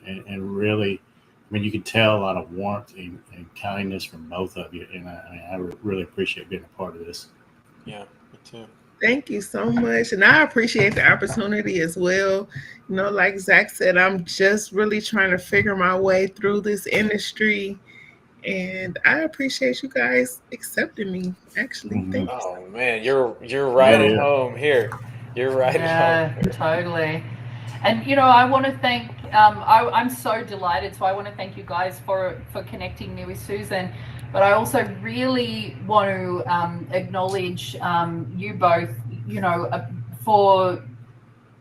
and really, I mean, you can tell a lot of warmth and kindness from both of you, and I really appreciate being a part of this. Yeah, me too. Thank you so much. And I appreciate the opportunity as well. You know, like Zach said, I'm just really trying to figure my way through this industry. And I appreciate you guys accepting me, actually. Mm-hmm. Thank you. Oh, man, you're right at home here. You're right at home here. Totally. And, you know, I want to thank, I'm so delighted. So I want to thank you guys for connecting me with Susan. But I also really want to acknowledge you both, you know, for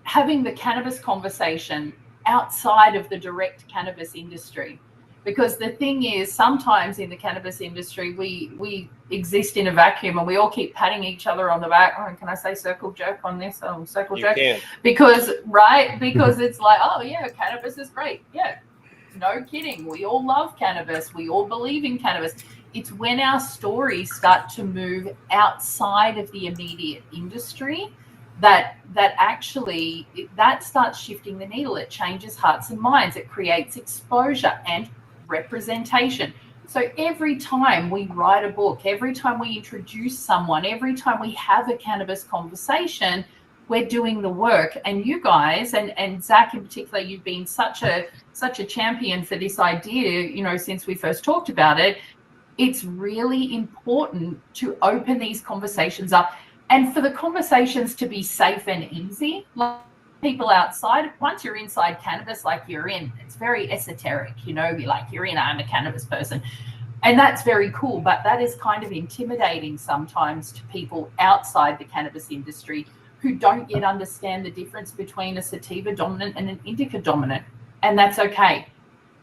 having the cannabis conversation outside of the direct cannabis industry. Because the thing is, sometimes in the cannabis industry, we exist in a vacuum and we all keep patting each other on the back. Oh, can I say circle jerk on this? Circle jerk. Can. Because it's like, oh, yeah, cannabis is great. Yeah, no kidding. We all love cannabis. We all believe in cannabis. It's when our stories start to move outside of the immediate industry that actually that starts shifting the needle. It changes hearts and minds. It creates exposure and representation. So every time we write a book, every time we introduce someone, every time we have a cannabis conversation, we're doing the work. And you guys, and Zach in particular, you've been such a champion for this idea, you know, since we first talked about it. It's really important to open these conversations up and for the conversations to be safe and easy. Like people outside, once you're inside cannabis, like you're in, it's very esoteric, you know, you're in, I'm a cannabis person. And that's very cool, but that is kind of intimidating sometimes to people outside the cannabis industry who don't yet understand the difference between a sativa dominant and an indica dominant. And that's okay.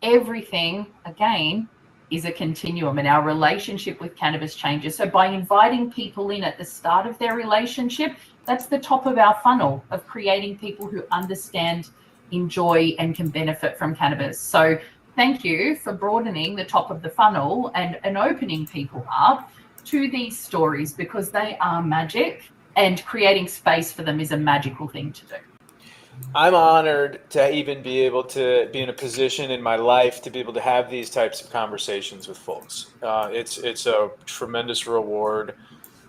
Everything, again, is a continuum, and our relationship with cannabis changes. So by inviting people in at the start of their relationship, that's the top of our funnel of creating people who understand, enjoy, and can benefit from cannabis. So thank you for broadening the top of the funnel and opening people up to these stories, because they are magic, and creating space for them is a magical thing to do. I'm honored to even be able to be in a position in my life to be able to have these types of conversations with folks. It's a tremendous reward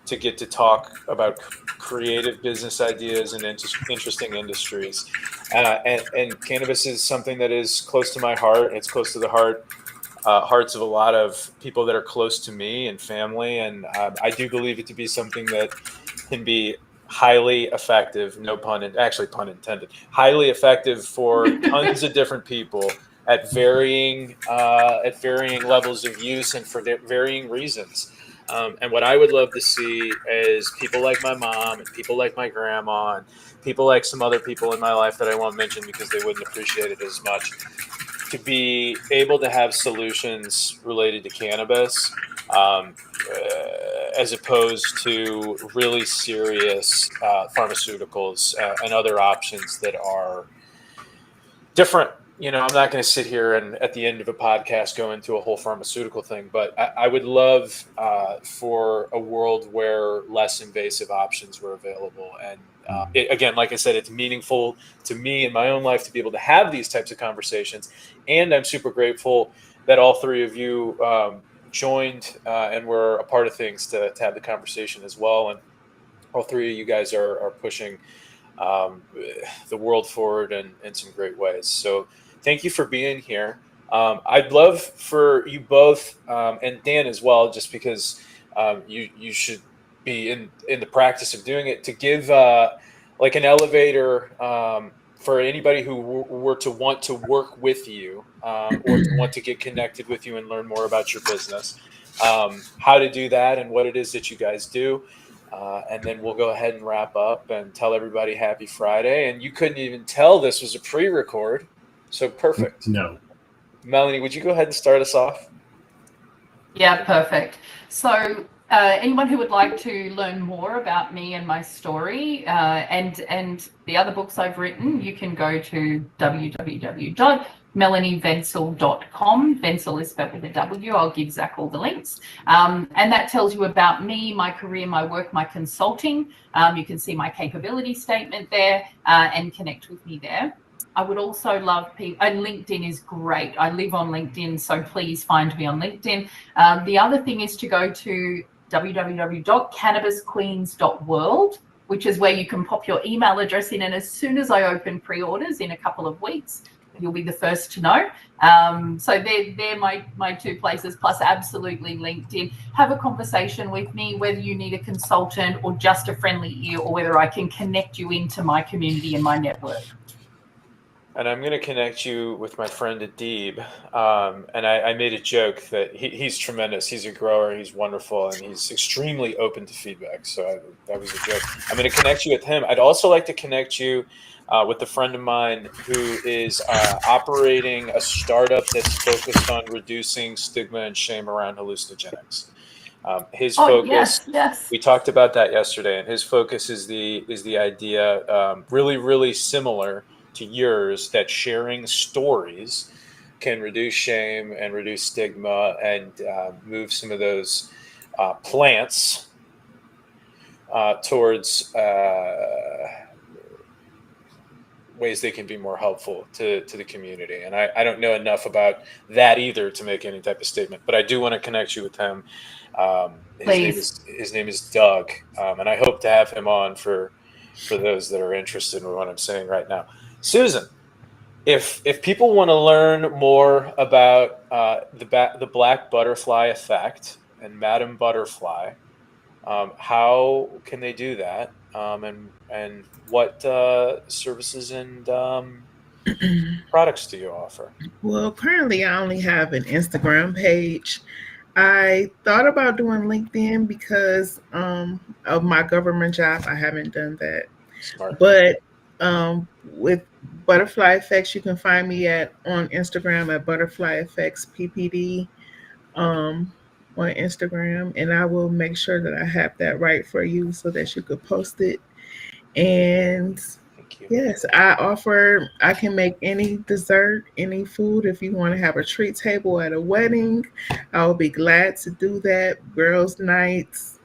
to get to talk about creative business ideas and interesting industries. And cannabis is something that is close to my heart. It's close to the hearts of a lot of people that are close to me and family. And I do believe it to be something that can be highly effective, no pun, actually pun intended, highly effective for tons of different people at varying levels of use and for varying reasons. And what I would love to see is people like my mom and people like my grandma and people like some other people in my life that I won't mention because they wouldn't appreciate it as much, to be able to have solutions related to cannabis, as opposed to really serious pharmaceuticals and other options that are different. I'm not going to sit here and at the end of a podcast go into a whole pharmaceutical thing, but I would love for a world where less invasive options were available. And again, like I said, it's meaningful to me in my own life to be able to have these types of conversations. And I'm super grateful that all three of you joined and were a part of things to have the conversation as well. And all three of you guys are pushing the world forward in some great ways. So thank you for being here. I'd love for you both and Dan as well, just because you should be in the practice of doing it, to give like an elevator for anybody who were to want to work with you or to want to get connected with you and learn more about your business, how to do that and what it is that you guys do. And then we'll go ahead and wrap up and tell everybody happy Friday. And you couldn't even tell this was a pre-record. So perfect. No. Melanie, would you go ahead and start us off? Yeah, perfect. So anyone who would like to learn more about me and my story and the other books I've written, you can go to www.melaniewentzel.com. Wentzel is spelled with a W. I'll give Zach all the links. And that tells you about me, my career, my work, my consulting. You can see my capability statement there and connect with me there. I would also love people, and LinkedIn is great. I live on LinkedIn, so please find me on LinkedIn. The other thing is to go to www.cannabisqueens.world, which is where you can pop your email address in. And as soon as I open pre-orders in a couple of weeks, you'll be the first to know. So they're my two places, plus absolutely LinkedIn. Have a conversation with me, whether you need a consultant or just a friendly ear, or whether I can connect you into my community and my network. And I'm going to connect you with my friend Adib. And I made a joke that he's tremendous. He's a grower. He's wonderful. And he's extremely open to feedback. So that was a joke. I'm going to connect you with him. I'd also like to connect you with a friend of mine who is operating a startup that's focused on reducing stigma and shame around hallucinogenics. His focus, yes. We talked about that yesterday, and his focus is the idea, really, really similar to yours, that sharing stories can reduce shame and reduce stigma and move some of those plants towards ways they can be more helpful to the community. And I don't know enough about that either to make any type of statement, but I do want to connect you with him. His name is Doug, and I hope to have him on for those that are interested in what I'm saying right now. Susan, if people want to learn more about the black butterfly effect and Madame Butterfly, how can they do that? And what services and products do you offer? Well, currently I only have an Instagram page. I thought about doing LinkedIn because of my government job. I haven't done that. Smart. But with Butterfly Effects, you can find me on Instagram at Butterfly Effects PPD on Instagram, and I will make sure that I have that right for you so that you could post it. And Thank you. yes, I can make any dessert, any food. If you want to have a treat table at a wedding, I will be glad to do that. Girls' nights,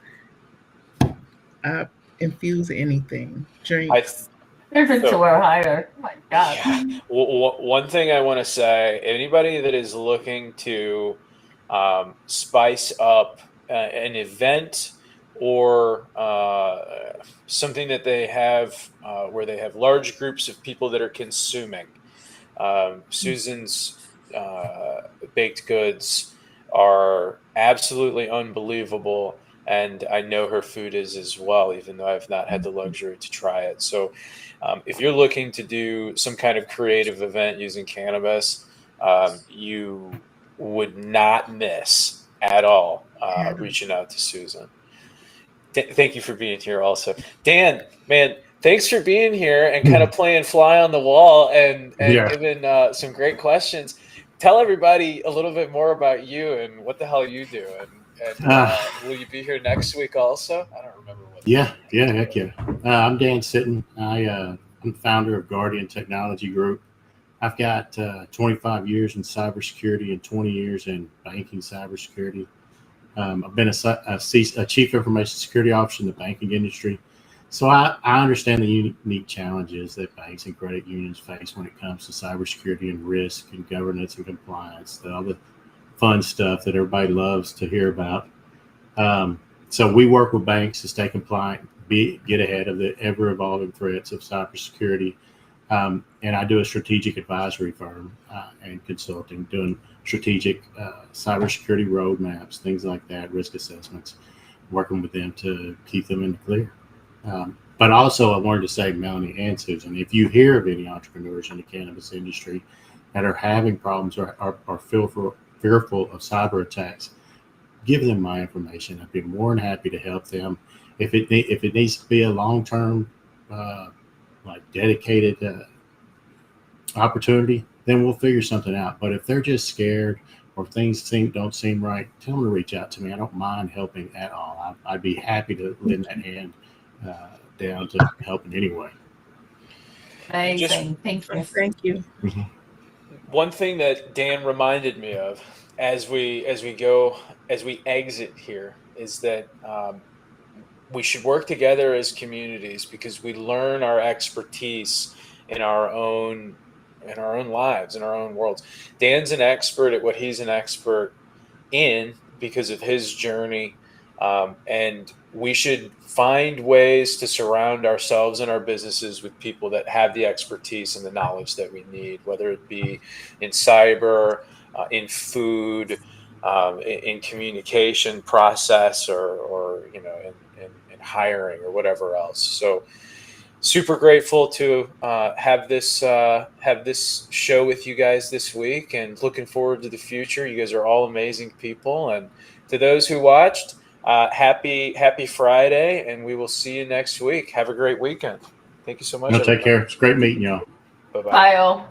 infuse anything, drinks. Moving to So- Ohio. Oh my God. Yeah. One thing I want to say, anybody that is looking to spice up an event or something that they have where they have large groups of people that are consuming, Susan's baked goods are absolutely unbelievable. And I know her food is as well, even though I've not had the luxury to try it. So if you're looking to do some kind of creative event using cannabis, you would not miss at all reaching out to Susan. Thank you for being here also. Dan, man, thanks for being here and kind of playing fly on the wall and Yeah. giving some great questions. Tell everybody a little bit more about you and what the hell you do. And will you be here next week also? I don't remember what. Yeah, heck yeah. I'm Dan Sitton. I'm founder of Guardian Technology Group. I've got 25 years in cybersecurity and 20 years in banking cybersecurity. I've been a chief information security officer in the banking industry. So I understand the unique challenges that banks and credit unions face when it comes to cybersecurity and risk and governance and compliance, all the fun stuff that everybody loves to hear about. So we work with banks to stay compliant, get ahead of the ever-evolving threats of cybersecurity. And I do a strategic advisory firm and consulting, doing strategic cybersecurity roadmaps, things like that, risk assessments, working with them to keep them in the clear. But also I wanted to say, Melanie and Susan, if you hear of any entrepreneurs in the cannabis industry that are having problems or are fearful of cyber attacks, give them my information. I'd be more than happy to help them. If it needs to be a long-term, dedicated opportunity, then we'll figure something out. But if they're just scared or things don't seem right, tell them to reach out to me. I don't mind helping at all. I'd be happy to lend that hand down to help in any way. Amazing. Thank you. Thank you. One thing that Dan reminded me of as we exit here is that we should work together as communities because we learn our expertise in our own lives, in our own worlds. Dan's an expert at what he's an expert in because of his journey. And we should find ways to surround ourselves and our businesses with people that have the expertise and the knowledge that we need, whether it be in cyber, in food, in communication process, or in hiring or whatever else. So super grateful to have this show with you guys this week, and looking forward to the future. You guys are all amazing people, and to those who watched, happy Friday, and we will see you next week. Have a great weekend. Thank you so much. Take care. It's great meeting y'all. Bye-bye. Bye all.